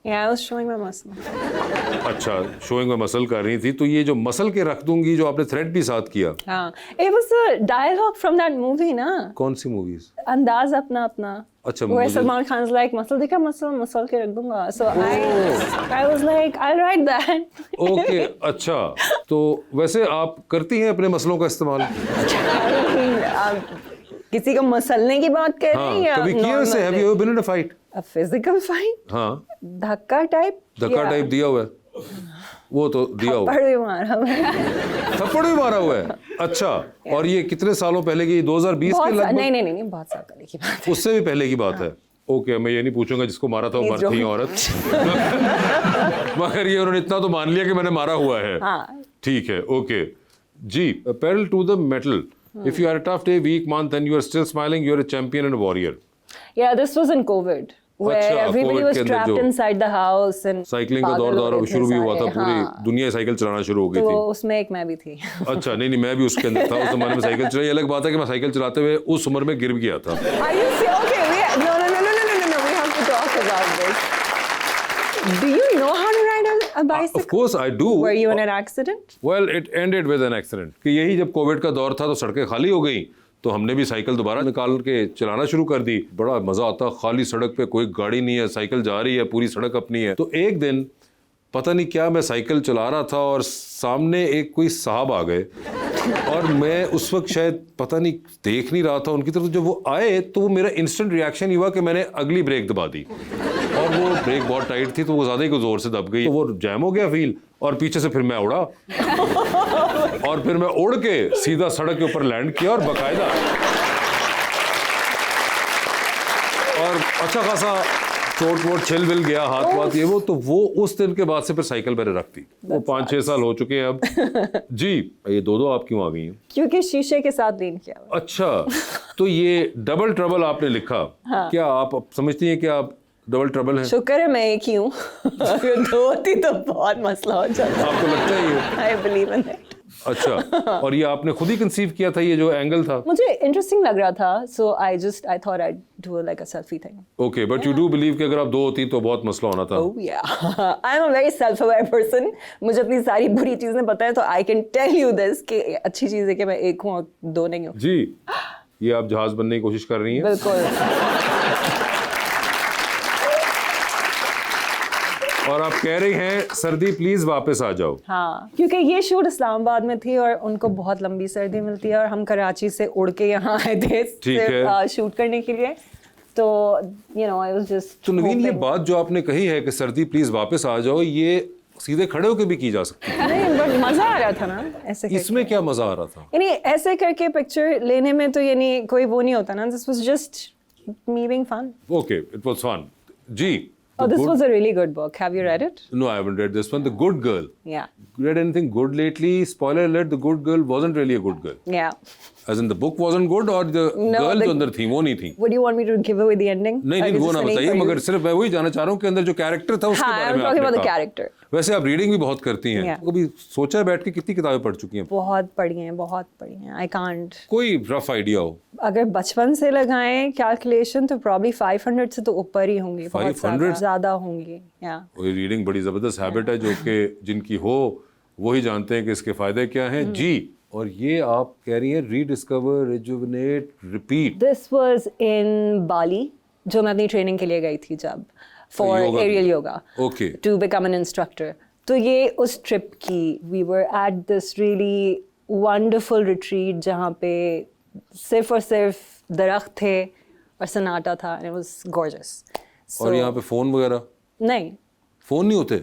[SPEAKER 8] Yeah, I was showing my muscle.
[SPEAKER 1] अच्छा, शोइंग में मसल कर रही थी, तो ये जो मसल के रख दूंगी जो आपने थ्रेड भी साथ किया,
[SPEAKER 8] हाँ, it was a dialogue from that movie ना,
[SPEAKER 1] कौन सी मूवीज?
[SPEAKER 8] अंदाज अपना अपना।
[SPEAKER 1] अच्छा,
[SPEAKER 8] where
[SPEAKER 1] मुझे-
[SPEAKER 8] Salman Khan is like muscle देखा, मसल के रख दूंगा। So I was like I'll write that.
[SPEAKER 1] Okay अच्छा, तो वैसे आप करती हैं अपने मसलों का इस्तेमाल?
[SPEAKER 8] आप किसी को मसलने की बात कर रहे
[SPEAKER 1] हाँ,
[SPEAKER 8] हैं या
[SPEAKER 1] कभी किया वैसे? Have you been in a fight?
[SPEAKER 8] a physical fight?
[SPEAKER 1] हाँ,
[SPEAKER 8] धक्का टाइप?
[SPEAKER 1] धक्का टाइप दिया हुआ है? वो तो दिया हुआ है।
[SPEAKER 8] थप्पड़ भी मारा मैं।
[SPEAKER 1] थप्पड़ भी मारा हुआ है? अच्छा, और ये कितने सालों पहले की? 2020 के लगभग?
[SPEAKER 8] नहीं, बहुत साल पहले की बात है।
[SPEAKER 1] उससे भी पहले की बात है। ओके, मैं ये नहीं पूछूंगा जिसको मारा था वो
[SPEAKER 8] Please
[SPEAKER 1] मर थी
[SPEAKER 8] don't.
[SPEAKER 1] औरत। मगर ये उन्होंने इतना तो मान लिया कि मैंने मारा हुआ है।
[SPEAKER 8] हाँ।
[SPEAKER 1] ठीक है, ओके जी। pedal to the metal. If you had a tough day, weak month, and you are still smiling, you are a champion and a warrior.
[SPEAKER 8] Yeah, this was in COVID, where
[SPEAKER 1] अच्छा,
[SPEAKER 8] everybody
[SPEAKER 1] COVID
[SPEAKER 8] was
[SPEAKER 1] के अंदर
[SPEAKER 8] trapped
[SPEAKER 1] जो
[SPEAKER 8] inside the house and
[SPEAKER 1] cycling का
[SPEAKER 8] पागल
[SPEAKER 1] दौर
[SPEAKER 8] हो गए थे
[SPEAKER 1] शुरू भी हुआ था,
[SPEAKER 8] सारे,
[SPEAKER 1] पूरी
[SPEAKER 8] हाँ।
[SPEAKER 1] दुनिया साइकिल चलाना शुरू हो गई
[SPEAKER 8] तो
[SPEAKER 1] थी।
[SPEAKER 8] उसमें एक मैं भी थी।
[SPEAKER 1] अच्छा, नहीं, मैं भी उसके अंदर था। उस जमाने में साइकिल चलाई। अलग बात है कि मैं साइकिल चलाते हुए उस उम्र में गिर भी गया था।
[SPEAKER 8] Are you serious? Okay, no, we have to talk about this. Do you know how to ride a bicycle?
[SPEAKER 1] Of course I do.
[SPEAKER 8] Were you in an accident?
[SPEAKER 1] Well, it ended with an accident. कि यही जब Covid का दौर था तो सड़कें खाली हो गई, तो हमने भी साइकिल दोबारा निकाल के चलाना शुरू कर दी। बड़ा मजा आता, खाली सड़क पे कोई गाड़ी नहीं है, साइकिल जा रही है, पूरी सड़क अपनी है। तो एक दिन पता नहीं क्या, मैं साइकिल चला रहा था और सामने एक कोई साहब आ गए और मैं उस वक्त शायद पता नहीं देख नहीं रहा था उनकी तरफ। जब वो आए तो वो मेरा इंस्टेंट रिएक्शन हुआ कि मैंने अगली ब्रेक दबा दी और वो ब्रेक बहुत टाइट थी तो वो ज़्यादा ही जोर से दब गई, तो वो जैम हो गया व्हील और पीछे से फिर मैं उड़ा और फिर मैं उड़ के सीधा सड़क के ऊपर लैंड किया और बाकायदा और अच्छा खासा चोट वोट छिल विल गया, हाथ वाथ ये वो। तो वो उस दिन के बाद से फिर साइकिल मैंने रख दी। वो 5-6 साल हो चुके हैं अब जी। ये दो आप क्यों आ गई हैं?
[SPEAKER 8] क्योंकि शीशे के साथ लीन किया हुआ।
[SPEAKER 1] अच्छा, तो ये डबल ट्रबल आपने लिखा। क्या आप समझती हैं कि आप डबल ट्रबल हैं?
[SPEAKER 8] शुक्र है मैं एक ही हूँ। अगर दो होती तो बहुत मसला हो जाता।
[SPEAKER 1] आपको लगता है ये?
[SPEAKER 8] I believe in it.
[SPEAKER 1] अच्छा, और ये आपने खुद ही कंसीव किया था, ये जो एंगल था?
[SPEAKER 8] मुझे इंटरेस्टिंग लग रहा था, so I thought I'd do like a selfie thing.
[SPEAKER 1] Okay, but you do believe कि अगर आप दो होती तो बहुत मसला होना था?
[SPEAKER 8] Oh yeah, I'm a very self-aware person. मुझे अपनी सारी बुरी चीजें पता है, तो I can tell you this कि अच्छी चीज है कि मैं एक हूँ और दो नहीं हूँ।
[SPEAKER 1] जी, ये आप जहाज बनने की कोशिश कर रही हैं?
[SPEAKER 8] बिल्कुल।
[SPEAKER 1] और आप कह रही हैं सर्दी प्लीज वापस आ जाओ।
[SPEAKER 8] हाँ, क्योंकि ये शूट इस्लामाबाद में थी और उनको बहुत लंबी सर्दी मिलती है और हम कराची से उड़ के यहाँ आए थे सिर्फ शूट करने के लिए। तो you know, I was just
[SPEAKER 1] तो नवीन, ये
[SPEAKER 8] hoping-
[SPEAKER 1] बात जो आपने कही है कि सर्दी प्लीज वापस आ जाओ, ये सीधे खड़े होकर भी की जा सकती है।
[SPEAKER 8] नहीं, बट मजा आ रहा था ना ऐसे करके।
[SPEAKER 1] इसमें क्या मजा आ रहा था?
[SPEAKER 8] यानी ऐसे करके पिक्चर लेने में तो यानी कोई वो नहीं होता ना, this was just me being fun.
[SPEAKER 1] Okay, it was fun जी।
[SPEAKER 8] Oh, this was a really good book. Have you read it?
[SPEAKER 1] No, I haven't read this one. The Good Girl.
[SPEAKER 8] Yeah.
[SPEAKER 1] Read anything good lately? Spoiler alert: The Good Girl wasn't really a good girl.
[SPEAKER 8] Yeah.
[SPEAKER 1] As in the book wasn't good, or the girl जो अंदर थी वो नहीं थी.
[SPEAKER 8] Would you want me to give away the ending?
[SPEAKER 1] नहीं
[SPEAKER 8] Or
[SPEAKER 1] नहीं
[SPEAKER 8] is
[SPEAKER 1] वो
[SPEAKER 8] this
[SPEAKER 1] ना
[SPEAKER 8] funny
[SPEAKER 1] बताइए,
[SPEAKER 8] for you?
[SPEAKER 1] मगर सिर्फ मैं वही जानना चाह रहा हूँ कि अंदर जो कैरेक्टर था उसके
[SPEAKER 8] हाँ,
[SPEAKER 1] बारे
[SPEAKER 8] I'm
[SPEAKER 1] में
[SPEAKER 8] talking
[SPEAKER 1] आपने
[SPEAKER 8] about the
[SPEAKER 1] कहा.
[SPEAKER 8] character.
[SPEAKER 1] वैसे आप रीडिंग भी बहुत करती हैं.
[SPEAKER 8] Yeah.
[SPEAKER 1] कभी सोचा है बैठ के कितनी किताबें पढ़ चुकी हैं?
[SPEAKER 8] बहुत पढ़ी हैं. I can't.
[SPEAKER 1] कोई रफ आइडिया हो?
[SPEAKER 8] अगर बचपन से लगाएं कैलकुलेशन तो प्रॉब्ली 500 से तो ऊपर ही होंगे.
[SPEAKER 1] 500?
[SPEAKER 8] ज़्यादा होंगे. Yeah.
[SPEAKER 1] ये रीडिंग बड़ी ज़बरदस्त हैबिट है जो कि जिनकी हो वही जानते हैं कि इसके फ़ायदे क्या हैं. जी, और ये आप कह रही हैं rediscover, rejuvenate, repeat.
[SPEAKER 8] This was in Bali, जो मैं अपनी ट्रेनिंग के लिए गई थी जब for
[SPEAKER 1] योगा
[SPEAKER 8] aerial
[SPEAKER 1] की.
[SPEAKER 8] yoga
[SPEAKER 1] Okay.
[SPEAKER 8] to become an instructor. तो ये उस ट्रिप की we were at this really wonderful retreat जहाँ पे सिर्फ और सिर्फ दरख्त थे और सन्नाटा था and it was gorgeous.
[SPEAKER 1] और यहाँ पे फ़ोन वगैरह?
[SPEAKER 8] नहीं,
[SPEAKER 1] फ़ोन नहीं होते?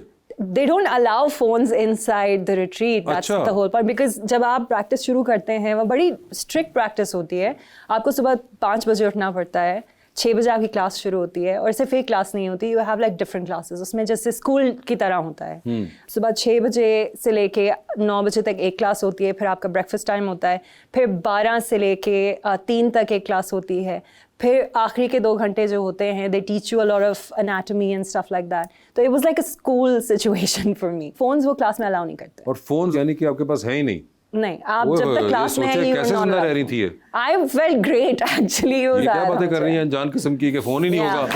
[SPEAKER 8] they don't allow phones inside the retreat. That's
[SPEAKER 1] अच्छा.
[SPEAKER 8] the whole point. Because जब आप प्रैक्टिस शुरू करते हैं वो बड़ी स्ट्रिक्ट प्रैक्टिस होती है. आपको सुबह 5 बजे उठना पड़ता है, 6 बजे आपकी क्लास शुरू होती है और सिर्फ एक क्लास नहीं होती. You have like different classes. उसमें जैसे स्कूल की तरह होता है. सुबह 6 बजे से लेके 9 बजे तक एक क्लास होती है, फिर आपका ब्रेकफास्ट टाइम होता है, फिर 12 से लेके 3 तक एक क्लास होती है, फिर आखिरी के 2 घंटे जो होते हैं they teach you a lot of anatomy and stuff like that. तो it was like a school situation for me. Phones वो क्लास में अलाउ नहीं करते.
[SPEAKER 1] और फ़ोन यानी कि आपके पास है ही नहीं?
[SPEAKER 8] नहीं, आप
[SPEAKER 1] ओए
[SPEAKER 8] जब
[SPEAKER 1] होए,
[SPEAKER 8] तक
[SPEAKER 1] ये
[SPEAKER 8] क्लास में
[SPEAKER 1] सोचे
[SPEAKER 8] हैं
[SPEAKER 1] कैसे जिंदा रह रही थी ये?
[SPEAKER 8] I felt great actually.
[SPEAKER 1] ये क्या बातें कर रही हैं अनजान किस्म की कि फ़ोन ही नहीं
[SPEAKER 8] Yeah.
[SPEAKER 1] होगा?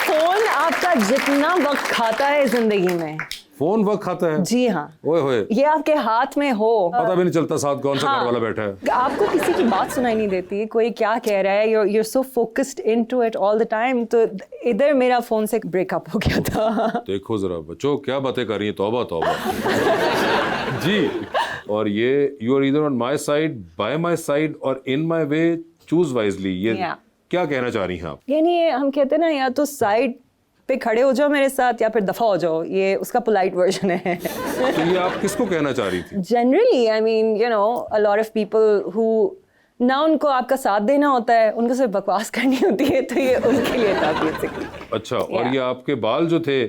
[SPEAKER 8] फोन आपका जितना वक्त खाता है जिंदगी में.
[SPEAKER 1] फ़ोन वक्त खाता है?
[SPEAKER 8] जी हाँ.
[SPEAKER 1] ओए होए,
[SPEAKER 8] ये आपके हाथ में हो.
[SPEAKER 1] पता भी नहीं चलता साथ कौन सा
[SPEAKER 8] हाँ.
[SPEAKER 1] घर वाला बैठा है.
[SPEAKER 8] आपको किसी की बात सुनाई नहीं देती, कोई क्या कह रहा है. you're so focused into it all the time. तो इधर मेरा फोन से ब्रेकअप हो गया था.
[SPEAKER 1] देखो जरा बच्चों क्या बातें कर रही हैं. तौबा तौबा. जी, और ये you are either on my side, by my side और in my way, choose wisely. ये
[SPEAKER 8] Yeah.
[SPEAKER 1] क्या कहना चाह रही हैं आप?
[SPEAKER 8] यानी हम कहते हैं ना, या तो साइड पे खड़े हो जाओ मेरे साथ या फिर दफा हो जाओ. ये उसका पोलाइट वर्जन है.
[SPEAKER 1] तो ये आप किसको कहना चाह रही थी?
[SPEAKER 8] Generally I mean you know a lot of people who ना उनको आपका साथ देना होता है, उनको सिर्फ बकवास करनी होती है. तो ये उनके लिए था बेसिकली.
[SPEAKER 1] अच्छा, और
[SPEAKER 8] Yeah.
[SPEAKER 1] ये आपके बाल जो थे?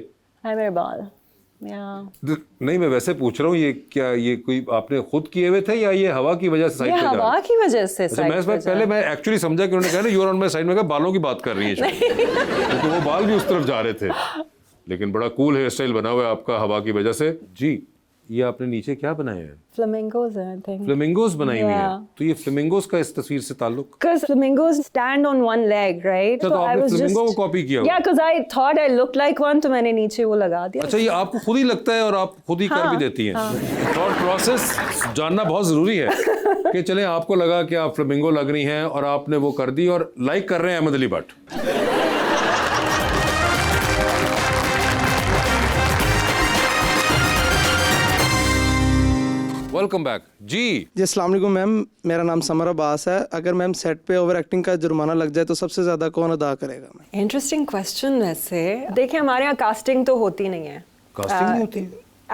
[SPEAKER 8] हाय मेरे बाल.
[SPEAKER 1] नहीं, मैं वैसे पूछ रहा हूँ ये क्या ये कोई आपने खुद किए हुए थे या ये हवा की वजह से साइड
[SPEAKER 8] ये
[SPEAKER 1] पे जा रहे
[SPEAKER 8] हवा
[SPEAKER 1] हैं?
[SPEAKER 8] की वजह से
[SPEAKER 1] अच्छा,
[SPEAKER 8] साइड
[SPEAKER 1] मैं
[SPEAKER 8] पे जा
[SPEAKER 1] पहले मैं एक्चुअली समझा कि उन्होंने कहा ना you are on my side में, कहा बालों की बात कर रही हैं शायद. तो वो बाल भी उस तरफ जा रहे थे. लेकिन बड़ा कूल हेयर स्टाइल बना हुआ है आपका हवा की वजह से. जी, ये आपने नीचे क्या बनाया है?
[SPEAKER 8] Flamingos I think.
[SPEAKER 1] फ्लेमिंगोज बनाई हुई हैं.
[SPEAKER 8] Yeah.
[SPEAKER 1] तो ये फ्लेमिंगोज का इस तस्वीर से ताल्लुक?
[SPEAKER 8] Because flamingos stand on one leg, right?
[SPEAKER 1] तो आपने फ्लेमिंगो को कॉपी किया हुआ?
[SPEAKER 8] Yeah, because I thought I looked like one, तो मैंने नीचे वो लगा दिया.
[SPEAKER 1] अच्छा, ये आपको खुद ही लगता है और आप खुद ही कर भी देती हैं. थॉट प्रोसेस जानना बहुत जरूरी है कि चले आपको लगा कि आप फ्लेमिंगो लग रही हैं और आपने वो कर दी और लाइक कर रहे हैं अहमद अली भट्ट. Welcome back. जी
[SPEAKER 6] अस्सलाम वालेकुम मैम, मेरा नाम समर अब्बास है. अगर मैम सेट पे ओवर एक्टिंग का जुर्माना लग जाए तो सबसे ज़्यादा कौन अदा करेगा मैम?
[SPEAKER 8] Interesting question. वैसे देखिए हमारे यहाँ कास्टिंग तो होती नहीं है.
[SPEAKER 1] कास्टिंग नहीं होती?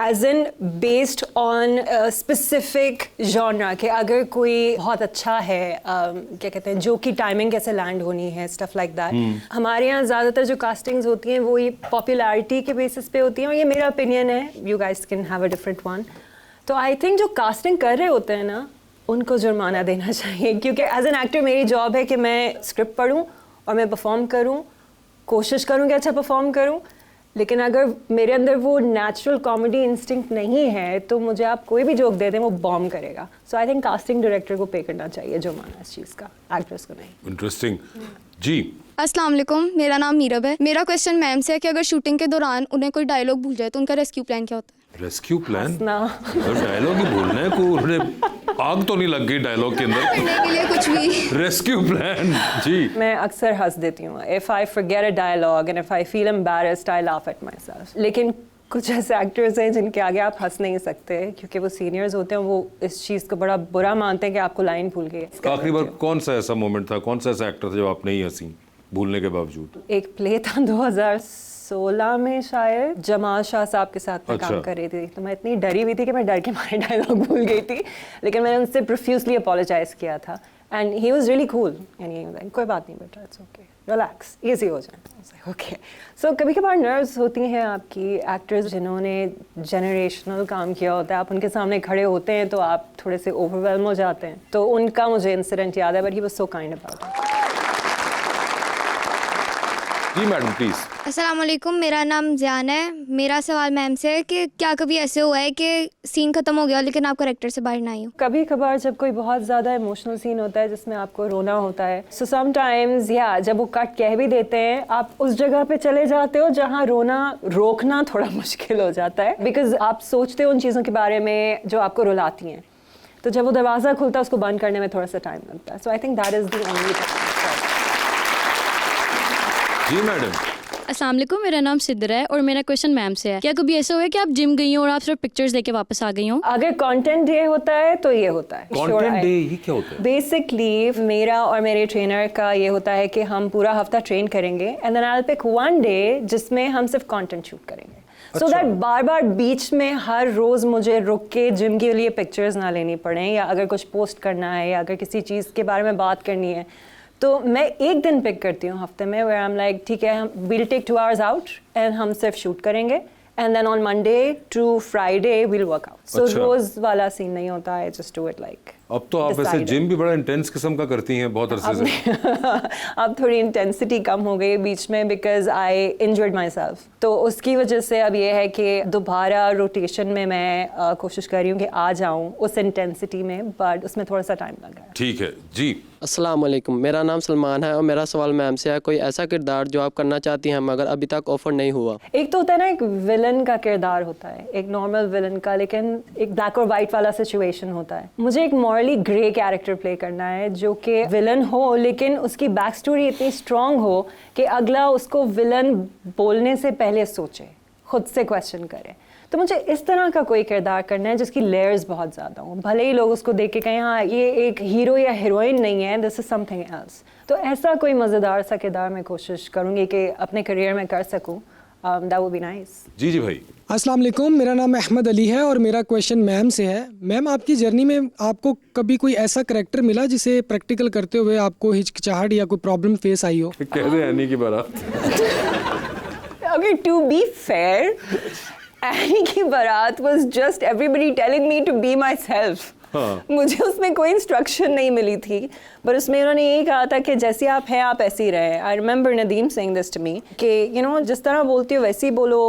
[SPEAKER 8] As in based on specific genre के. अगर कोई बहुत अच्छा है क्या कहते हैं जो कि टाइमिंग कैसे लैंड होनी है, स्टफ लाइक दैट. हमारे यहाँ ज़्यादातर जो कास्टिंग्स होती हैं वो ये पॉपुलैरिटी के बेसिस पे होती हैं. और ये मेरा ओपिनियन है, you guys can have a different one. तो आई थिंक जो कास्टिंग कर रहे होते हैं ना उनको जुर्माना देना चाहिए. क्योंकि एज एन एक्टर मेरी जॉब है कि मैं स्क्रिप्ट पढूं और मैं परफॉर्म करूं, कोशिश करूं कि अच्छा परफॉर्म करूं. लेकिन अगर मेरे अंदर वो नेचुरल कॉमेडी इंस्टिंक्ट नहीं है तो मुझे आप कोई भी जोक दे दें वो बॉम्ब करेगा. सो आई थिंक कास्टिंग डायरेक्टर को पे करना चाहिए जुर्माना इस चीज़ का, एक्ट्रेस को नहीं.
[SPEAKER 1] इंटरेस्टिंग. जी,
[SPEAKER 2] अस्सलाम वालेकुम, मेरा नाम मीरब है. मेरा क्वेश्चन मैम से है कि अगर शूटिंग के दौरान उन्हें कोई डायलॉग भूल जाए तो उनका रेस्क्यू प्लान क्या होता है?
[SPEAKER 1] Rescue plan?
[SPEAKER 8] ना
[SPEAKER 1] डायलॉग ही भूलना है, कोई उन्हें आग तो नहीं लग गई डायलॉग के अंदर?
[SPEAKER 2] करने के लिए कुछ भी.
[SPEAKER 1] Rescue plan. जी,
[SPEAKER 8] मैं अक्सर हंस देती हूँ. If I forget a dialogue and if I feel embarrassed I laugh at myself. लेकिन कुछ ऐसे एक्टर्स हैं जिनके आगे आप हंस नहीं सकते क्योंकि वो सीनियर्स होते हैं. वो इस चीज़ को बड़ा बुरा मानते हैं कि आपको लाइन भूल गई.
[SPEAKER 1] आखिरी बार कौन सा ऐसा मोमेंट था, कौन सा ऐसा एक्टर था जब आप नहीं हंसी भूलने के बावजूद?
[SPEAKER 8] एक प्ले था 2016 में शायद, जमाल शाह साहब के साथ मैं
[SPEAKER 1] अच्छा.
[SPEAKER 8] काम कर रही थी. तो मैं इतनी डरी हुई थी कि मैं डर के मारे डायलॉग भूल गई थी. लेकिन मैंने उनसे प्रोफ्यूजली अपोलोजाइज किया था and he was really cool. यानी कोई बात नहीं बेटा, इट्स ओके. रिलैक्स, इजी हो जाए। ओके, सो कभी कभार नर्व्स होती हैं आपकी, एक्टर्स जिन्होंने जनरेशनल काम किया होता है, आप उनके सामने खड़े होते हैं तो आप थोड़े से ओवरवेलम हो जाते हैं। तो उनका मुझे इंसिडेंट याद है, but he was so kind about it.
[SPEAKER 1] जी मैडम प्लीज।
[SPEAKER 2] अस्सलाम वालेकुम, मेरा नाम ज़ियान है। मेरा सवाल मैम से है कि क्या कभी ऐसे हुआ है कि सीन ख़त्म हो गया लेकिन आप कैरेक्टर से बाहर ना आई हो?
[SPEAKER 8] कभी कभार जब कोई बहुत ज़्यादा इमोशनल सीन होता है जिसमें आपको रोना होता है, सो समटाइम्स या जब वो कट कह भी देते हैं, आप उस जगह पे चले जाते हो जहाँ रोना रोकना थोड़ा मुश्किल हो जाता है, बिकॉज आप सोचते हो उन चीज़ों के बारे में जो आपको रुलाती हैं। तो जब वो दरवाज़ा खुलता है उसको बंद करने में थोड़ा सा टाइम लगता है। So I think that is the only time.
[SPEAKER 1] जी मैडम।
[SPEAKER 4] अस्सलाम वालेकुम, मेरा नाम सिद्र है और मेरा क्वेश्चन मैम से है। क्या कभी ऐसा हुआ है कि आप जिम गई हो और आप सिर्फ पिक्चर्स देके वापस आ गई हो?
[SPEAKER 8] अगर कंटेंट डे होता है तो ये होता है।
[SPEAKER 1] कंटेंट डे ये क्या होता है?
[SPEAKER 8] बेसिकली मेरा और मेरे ट्रेनर का ये होता है कि हम पूरा हफ्ता ट्रेन करेंगे and then I will pick one day जिसमें हम सिर्फ कंटेंट शूट करेंगे। सो दैट बार बार बीच में हर रोज़ मुझे रुक के जिम के लिए पिक्चर्स ना लेनी पड़े, या अगर कुछ पोस्ट करना है या अगर किसी चीज़ के बारे में बात करनी है तो मैं एक दिन पिक करती हूँ हफ्ते में, वेयर आई एम लाइक ठीक है, हम will take 2 hours out and हम सिर्फ शूट करेंगे and then on Monday to Friday will work out. So रोज़ वाला सीन नहीं होता है, जस्ट डू इट लाइक।
[SPEAKER 1] अब तो आप वैसे जिम भी बड़ा इंटेंस किस्म का करती हैं बहुत अरसे से।
[SPEAKER 8] अब थोड़ी इंटेंसिटी कम हो गई बीच में because I injured my self, तो उसकी वजह से अब ये है कि दोबारा रोटेशन में मैं कोशिश कर रही हूँ कि आ जाऊँ उस इंटेंसिटी में, बट उसमें थोड़ा सा टाइम लग रहा है।
[SPEAKER 1] ठीक है जी।
[SPEAKER 3] अस्सलाम वालेकुम, मेरा नाम सलमान है और मेरा सवाल मैम से है, कोई ऐसा किरदार जो आप करना चाहती हैं मगर अभी तक ऑफर नहीं हुआ?
[SPEAKER 8] एक तो होता है ना, एक विलन का किरदार होता है, एक नॉर्मल विलन का, लेकिन एक ब्लैक और वाइट वाला सिचुएशन होता है। मुझे एक मॉरली ग्रे कैरेक्टर प्ले करना है जो कि विलन हो लेकिन उसकी बैक स्टोरी इतनी स्ट्रांग हो कि अगला उसको विलन बोलने से पहले सोचे, खुद से क्वेश्चन करे। तो मुझे इस तरह का कोई किरदार करना है जिसकी लेयर्स बहुत ज़्यादा हों, भले ही लोग उसको देख के कहें हाँ ये एक हीरो या हीरोइन नहीं है, दिस इज़ समथिंग एल्स। तो ऐसा कोई मज़ेदार सा किरदार मैं कोशिश करूँगी कि अपने करियर में कर सकूँ। That would be nice.
[SPEAKER 1] जी जी भाई।
[SPEAKER 9] अस्सलाम वालेकुम, मेरा नाम अहमद अली है और मेरा क्वेश्चन मैम से है। मैम, आपकी जर्नी में आपको कभी कोई ऐसा करैक्टर मिला जिसे प्रैक्टिकल करते हुए आपको हिचकिचाहट या कोई प्रॉब्लम फेस आई हो?
[SPEAKER 1] कह दे एनी की बारात।
[SPEAKER 8] Okay, to be fair, any की बारात was just everybody telling me to be myself. मुझे उसमें कोई इंस्ट्रक्शन नहीं मिली थी, पर उसमें उन्होंने यही कहा था कि जैसे आप हैं आप ऐसे ही रहें। I remember Nadeem saying this to me कि यू नो जिस तरह बोलती हो वैसे ही बोलो,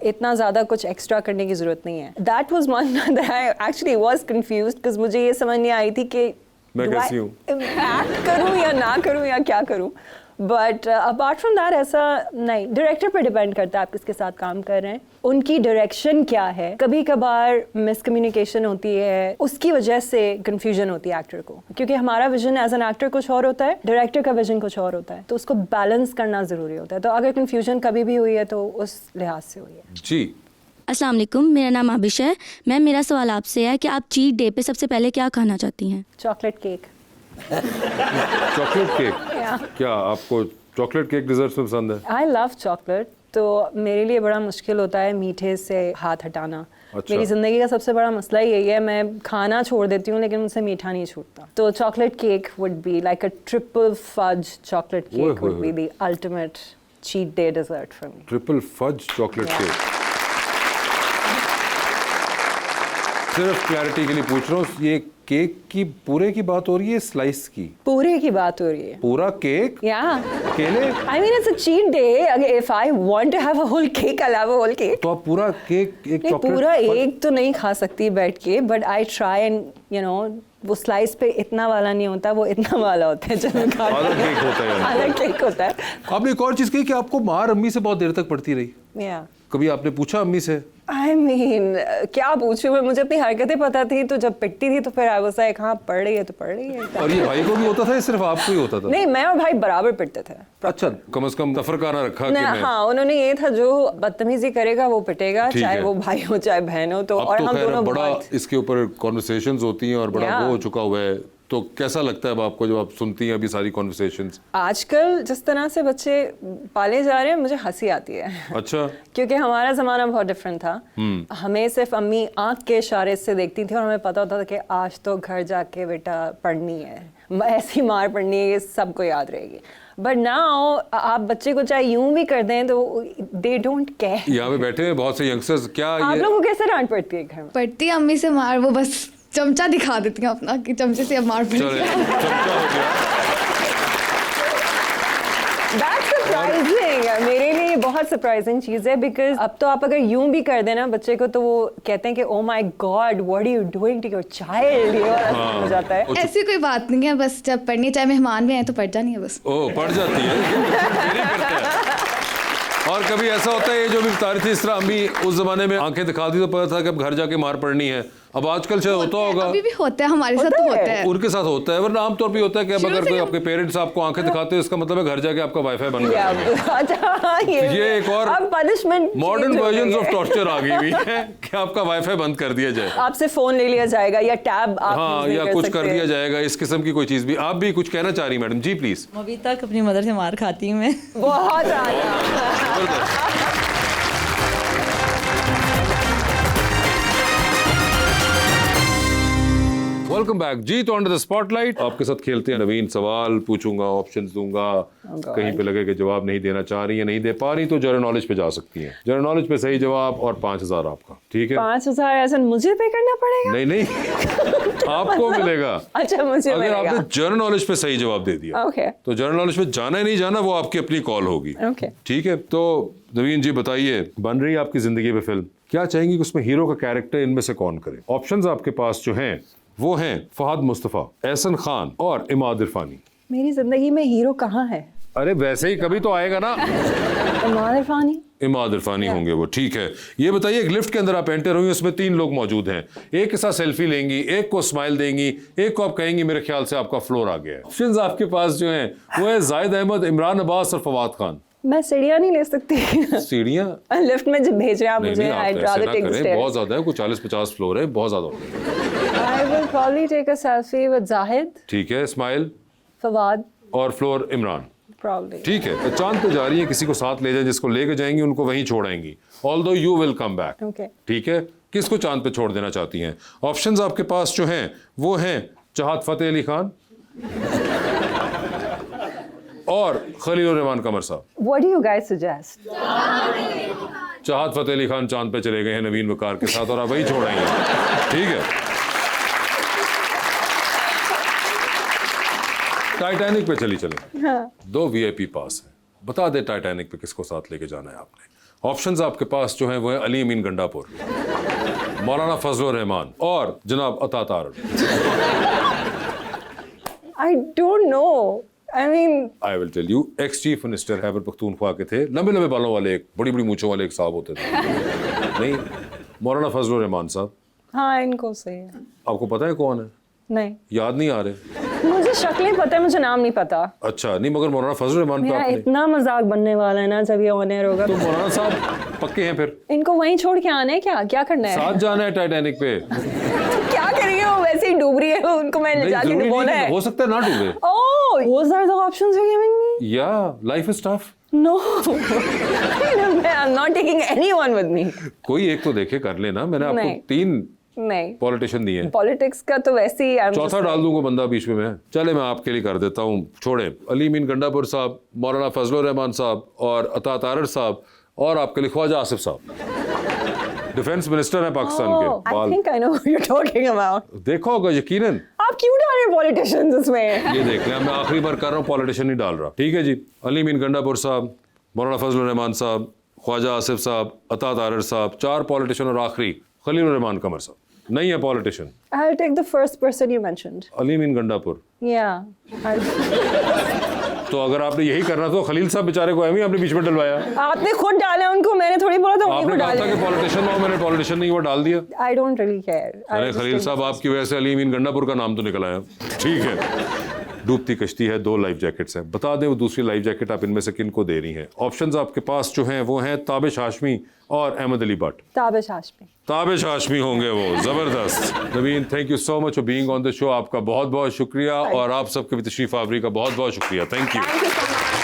[SPEAKER 8] इतना ज़्यादा कुछ एक्स्ट्रा करने की ज़रूरत नहीं है। That was one that I actually was confused because मुझे ये समझ नहीं आई थी कि
[SPEAKER 1] मैं कैसी हूँ,
[SPEAKER 8] एक्ट करूँ या ना करूँ या क्या करूँ। बट अपार्ट फ्रॉम दैट ऐसा नहीं, डायरेक्टर पर डिपेंड करता है आप किसके साथ काम कर रहे हैं, उनकी डायरेक्शन क्या है। कभी कभार मिसकम्युनिकेशन होती है, उसकी वजह से कंफ्यूजन होती है एक्टर को, क्योंकि हमारा विजन एज एन एक्टर कुछ और होता है, डायरेक्टर का विजन कुछ और होता है, तो उसको बैलेंस करना ज़रूरी होता है। तो अगर कंफ्यूजन कभी भी हुई है तो उस लिहाज से हुई है।
[SPEAKER 1] जी।
[SPEAKER 4] अस्सलाम वालेकुम, मेरा नाम आबिश है। मैम, मेरा सवाल आपसे है कि आप चीट डे पे सबसे पहले क्या खाना चाहती हैं?
[SPEAKER 8] Chocolate cake.
[SPEAKER 1] Chocolate cake? क्या आपको चॉकलेट केक डिजर्ट्स में पसंद है?
[SPEAKER 8] आई लव चॉकलेट, तो मेरे लिए बड़ा मुश्किल होता है मीठे से हाथ हटाना।
[SPEAKER 1] अच्छा।
[SPEAKER 8] मेरी ज़िंदगी का सबसे बड़ा मसला यही है, मैं खाना छोड़ देती हूँ लेकिन मुझसे मीठा नहीं छूटता। तो chocolate cake would be like a triple fudge chocolate cake would be the ultimate cheat day dessert for me.
[SPEAKER 1] Triple fudge chocolate cake. सिर्फ क्लैरिटी के लिए पूछ रहा हूँ, ये केक की पूरे की बात हो रही है स्लाइस की?
[SPEAKER 8] पूरे की बात हो रही है।
[SPEAKER 1] पूरा केक?
[SPEAKER 8] या
[SPEAKER 1] केले?
[SPEAKER 8] I mean it's a cheat day, if I want to have a whole cake I have a whole cake.
[SPEAKER 1] तो आप पूरा केक एक चॉकलेट?
[SPEAKER 8] पूरा एक तो नहीं खा सकती बैठ के, but I try and you know वो स्लाइस पे इतना वाला नहीं होता, वो इतना वाला होता है जब मैं
[SPEAKER 1] अलग केक होता है।
[SPEAKER 8] अलग केक होता है।
[SPEAKER 1] आपने एक और चीज कही कि आपको मार अम्मी से बहुत देर तक पड़ती रही।
[SPEAKER 8] या
[SPEAKER 1] कभी आपने पूछा अम्मी से?
[SPEAKER 8] आई मीन क्या पूछूं मैं, मुझे अपनी हरकतें पता थी, तो जब पिटती थी तो फिर आई वाज लाइक हाँ पढ़ रही है तो पढ़ रही है।
[SPEAKER 1] और ये भाई को भी होता था या सिर्फ आपको ही होता था?
[SPEAKER 8] नहीं, मैं और भाई बराबर पिटते थे।
[SPEAKER 1] अच्छा, कम से कम तफरकाना रखा कि मैं।
[SPEAKER 8] हाँ, उन्होंने ये था जो बदतमीजी करेगा वो पिटेगा, चाहे वो भाई हो चाहे बहन हो। तो
[SPEAKER 1] अब
[SPEAKER 8] और
[SPEAKER 1] तो
[SPEAKER 8] हम
[SPEAKER 1] खैर
[SPEAKER 8] दोनों
[SPEAKER 1] बड़ा
[SPEAKER 8] बहुत
[SPEAKER 1] इसके ऊपर कॉन्वर्सेशंस होती हैं और बड़ा वो हो चुका हुआ है, तो कैसा लगता है अब आपको जब आप सुनती हैं अभी सारी कॉन्वर्सेशंस?
[SPEAKER 8] आजकल जिस तरह से बच्चे पाले जा रहे हैं मुझे हंसी आती है
[SPEAKER 1] अच्छा।
[SPEAKER 8] क्योंकि हमारा ज़माना बहुत डिफरेंट था। हमें सिर्फ अम्मी आंख के इशारे से देखती थी और हमें पता होता था कि आज तो घर जाके बेटा पढ़नी है, ऐसी मार पढ़नी है, ये सबको याद रहेगी। बट नाउ आप बच्चे को चाहे यूं भी कर दें तो दे डोंट केयर।
[SPEAKER 1] यहाँ पे बैठे हैं बहुत से यंगस्टर्स, क्या
[SPEAKER 8] आप
[SPEAKER 1] ये
[SPEAKER 8] लोगों को कैसे डांट पड़ती है घर में?
[SPEAKER 2] पड़ती है अम्मी से मार, वो बस चमचा दिखा देती हैं अपना कि चमचे से अब मार पड़ी
[SPEAKER 1] चले चमचा हो गया।
[SPEAKER 8] That's surprising. मेरे लिए ये बहुत सरप्राइजिंग चीज़ है बिकॉज अब तो आप अगर यूं भी कर देना बच्चे को तो वो कहते हैं कि oh my God what are you doing to your child, ये वाला हो जाता है।
[SPEAKER 2] ऐसी कोई बात नहीं है, बस जब पढ़नी चाहे मेहमान भी आए तो पढ़ जानी है बस।
[SPEAKER 1] ओह पड़ जाती है, मेरी करते हैं। और कभी ऐसा होता है ये जो भी बता रही थी इस तरह अम्मी उस जमाने में आंखें दिखा दी तो पता था कि अब घर जाके मार पड़नी है, अब आजकल शायद होता होगा।
[SPEAKER 2] अभी भी होता है, हमारे साथ तो होता है।
[SPEAKER 1] उनके साथ होता है, वरना आमतौर पे होता है कि अब अगर कोई आपके पेरेंट्स आपको आंखें दिखाते हैं इसका मतलब है घर जाके आपका वाईफाई बन गया।
[SPEAKER 8] अच्छा
[SPEAKER 1] ये एक और
[SPEAKER 8] अब punishment
[SPEAKER 1] modern version of torture आ गई हुई है कि आपका वाईफाई बंद कर दिया जाए,
[SPEAKER 8] आपसे फोन ले लिया जाएगा या टैब आप
[SPEAKER 1] हाँ
[SPEAKER 8] use नहीं
[SPEAKER 1] या कुछ कर
[SPEAKER 8] सकते।
[SPEAKER 1] दिया जाएगा, इस किस्म की कोई चीज भी। आप भी कुछ कहना चाह रही मैडम जी प्लीज।
[SPEAKER 10] अभी तक अपनी मदर से मार खाती हूँ मैं।
[SPEAKER 8] बहुत ज़्यादा।
[SPEAKER 1] वेलकम बैक जी तो अंडर द स्पॉटलाइट आपके साथ खेलते हैं। नवीन सवाल पूछूंगा, ऑप्शंस दूंगा, कहीं पे लगे कि जवाब नहीं देना चाह रही है, नहीं दे पा रही तो जनरल नॉलेज पे जा सकती हैं। जनरल नॉलेज पे सही जवाब और 5,000 आपका, ठीक है?
[SPEAKER 8] 5,000 ऐसा मुझे पे करना पड़ेगा?
[SPEAKER 1] नहीं नहीं आपको मिलेगा।
[SPEAKER 8] अच्छा मुझे
[SPEAKER 1] अगर
[SPEAKER 8] मिलेगा।
[SPEAKER 1] आपने जनरल नॉलेज पे सही जवाब दे दिया
[SPEAKER 8] ओके
[SPEAKER 1] तो जनरल नॉलेज पे जाना ही नहीं जाना वो आपकी अपनी कॉल होगी,
[SPEAKER 8] ओके
[SPEAKER 1] ठीक है? तो नवीन जी बताइए, बन रही है आपकी जिंदगी में फिल्म, क्या चाहेंगी कि उसमें हीरो का कैरेक्टर इनमें से कौन करे? ऑप्शंस आपके पास जो हैं वो हैं फहद मुस्तफ़ा, एहसन खान और इमाद इरफानी।
[SPEAKER 8] मेरी जिंदगी में हीरो कहाँ है?
[SPEAKER 1] अरे वैसे ही कभी तो आएगा ना।
[SPEAKER 8] इमाद इरफानी।
[SPEAKER 1] इमाद इरफानी होंगे वो, ठीक है। ये बताइए एक लिफ्ट के अंदर आप एंटर हुई, उसमें 3 लोग मौजूद हैं, एक के साथ सेल्फी लेंगी, एक को स्माइल देंगी, एक को आप कहेंगी मेरे ख्याल से आपका फ्लोर आ गया है। ऑप्शंस आपके पास जो हैं वो है जाहिद अहमद, इमरान अब्बास और फवाद खान।
[SPEAKER 8] मैं सीढ़ियाँ नहीं ले सकती।
[SPEAKER 1] सीढ़ियाँ
[SPEAKER 8] लिफ्ट में जब भेज रहे हैं आप
[SPEAKER 1] नहीं
[SPEAKER 8] मुझे,
[SPEAKER 1] नहीं आप
[SPEAKER 8] I'd
[SPEAKER 1] ऐसे
[SPEAKER 8] rather
[SPEAKER 1] ना
[SPEAKER 8] take the
[SPEAKER 1] करें,
[SPEAKER 8] stairs.
[SPEAKER 1] बहुत ज्यादा है, कुछ 40-50 फ्लोर है, बहुत ज्यादा।
[SPEAKER 8] I will probably take a selfie with Zahid,
[SPEAKER 1] ठीक है, स्माइल
[SPEAKER 8] Fawad,
[SPEAKER 1] और फ्लोर इमरान,
[SPEAKER 8] probably.
[SPEAKER 1] ठीक है। तो चांद पे जा रही है, किसी को साथ ले जाए, जिसको लेके जाएंगी उनको वहीं छोड़ाएंगी, although you will come back,
[SPEAKER 8] Okay.
[SPEAKER 1] ठीक है? किसको चांद पे छोड़ देना चाहती हैं? ऑप्शंस आपके पास जो हैं वो हैं चाहत फतेह अली खान और खलील रहमान कमर साहब।
[SPEAKER 8] What do you guys suggest?
[SPEAKER 1] चाहत फतेह अली खान चांद पे चले गए हैं नवीन वकार के साथ और आप वही छोड़ाएंगे, ठीक है? टाइटैनिक पे चली चले, 2 VIP पास है, बता दे टाइटैनिक पे किसको साथ लेके जाना है आपने? ऑप्शंस आपके पास जो हैं वो है अली अमीन गंडापुर, मौलाना फजलुर रहमान और जनाब Ata Tarar.
[SPEAKER 8] I don't know. I mean,
[SPEAKER 1] I will tell you, ex chief minister Khyber Pakhtunkhwa के थे, लंबे लंबे बालों वाले, एक बड़ी बड़ी मूंछों वाले एक साहब होते थे। नहीं, मौलाना फजलुर रहमान साहब।
[SPEAKER 8] हाँ इनको सही है।
[SPEAKER 1] आपको पता है कौन है?
[SPEAKER 8] नहीं
[SPEAKER 1] याद नहीं आ रहे?
[SPEAKER 8] मुझे शक्लें पता है, मुझे नाम नहीं पता।
[SPEAKER 1] अच्छा नहीं, मगर मौलाना फजलुर रहमान पे
[SPEAKER 8] मेरा
[SPEAKER 1] आपने,
[SPEAKER 8] इतना मजाक बनने वाला है ना जब ये ऑनर होगा।
[SPEAKER 1] तो मौलाना साहब पक्के हैं फिर?
[SPEAKER 8] इनको वहीं छोड़ के आना है क्या? क्या करना है?
[SPEAKER 1] साथ जाना है टाइटैनिक पे?
[SPEAKER 8] क्या करेंगे, वो वैसे ही डूब रही है, उनको मैं ले
[SPEAKER 1] नहीं,
[SPEAKER 8] जाके
[SPEAKER 1] जरूरी
[SPEAKER 8] बोला
[SPEAKER 1] नहीं,
[SPEAKER 8] है।
[SPEAKER 1] हो सकता है ना डूबे।
[SPEAKER 8] Oh, those are the options you're giving me?
[SPEAKER 1] या life is tough.
[SPEAKER 8] No. I'm not taking anyone with me.
[SPEAKER 1] कोई एक तो देखे कर लेना, मैंने आपको
[SPEAKER 8] नहीं।
[SPEAKER 1] 3
[SPEAKER 8] नहीं,
[SPEAKER 1] पॉलिटिशियन दिए हैं,
[SPEAKER 8] पॉलिटिक्स का तो वैसे ही
[SPEAKER 1] चौथा डाल दूंगा बंदा बीच में मैं। चले मैं आपके लिए कर देता हूँ, छोड़े अली अमीन गंडापुर साहब, मौलाना फजलुर रहमान साहब और अता तारड़ साहब और आपके लिए ख्वाजा आसिफ साहब, डिफेंस मिनिस्टर हैं पाकिस्तान के।
[SPEAKER 8] I
[SPEAKER 1] बाल
[SPEAKER 8] think I know who you're talking about.
[SPEAKER 1] देखा होगा यकीनन।
[SPEAKER 8] आप क्यों डाल रहे हैं पॉलिटिशियंस इसमें?
[SPEAKER 1] ये देख लें, मैं आखिरी बार कर रहा हूँ, पॉलिटिशियन नहीं डाल रहा, ठीक है जी? अली अमीन गंडापुर साहब, मौलाना फजलुर रहमान साहब, ख्वाजा आसिफ साहब, अता तारड़ साहब, 4 पॉलिटिशियन और आखिरी खलील रहमान कमर साहब। नहीं है politician.
[SPEAKER 8] I'll take the first person you mentioned.
[SPEAKER 1] Ali Amin Gandapur.
[SPEAKER 8] Yeah.
[SPEAKER 1] तो अगर आपने यही करना तो खलील साहब बेचारे को एम ही आपने बीच में डलवाया।
[SPEAKER 8] आपने खुद डाला उनको, मैंने थोड़ी बोला था उन्हीं को
[SPEAKER 1] आपने कहा था
[SPEAKER 8] डालें।
[SPEAKER 1] कि पॉलिटिशियन हो, मैंने पॉलिटिशियन नहीं वो डाल दिया।
[SPEAKER 8] I don't really care.
[SPEAKER 1] अरे खलील साहब आपकी वजह से अली अमीन गंडापुर का नाम तो निकल आया, ठीक है? डूबती कश्ती है, 2 लाइफ जैकेट्स हैं। बता दें वो दूसरी लाइफ जैकेट आप इनमें से किन को दे रही हैं। ऑप्शंस आपके पास जो हैं वो हैं ताबिश हाशमी और अहमद अली भट्ट।
[SPEAKER 8] ताबिश हाशमी।
[SPEAKER 1] ताबिश हाशमी होंगे वो, ज़बरदस्त। Naveen, thank you so much for being on the show. आपका बहुत बहुत शुक्रिया और आप सबके भी तशरीफ आवरी का बहुत बहुत शुक्रिया। Thank you.
[SPEAKER 8] Thank you so much.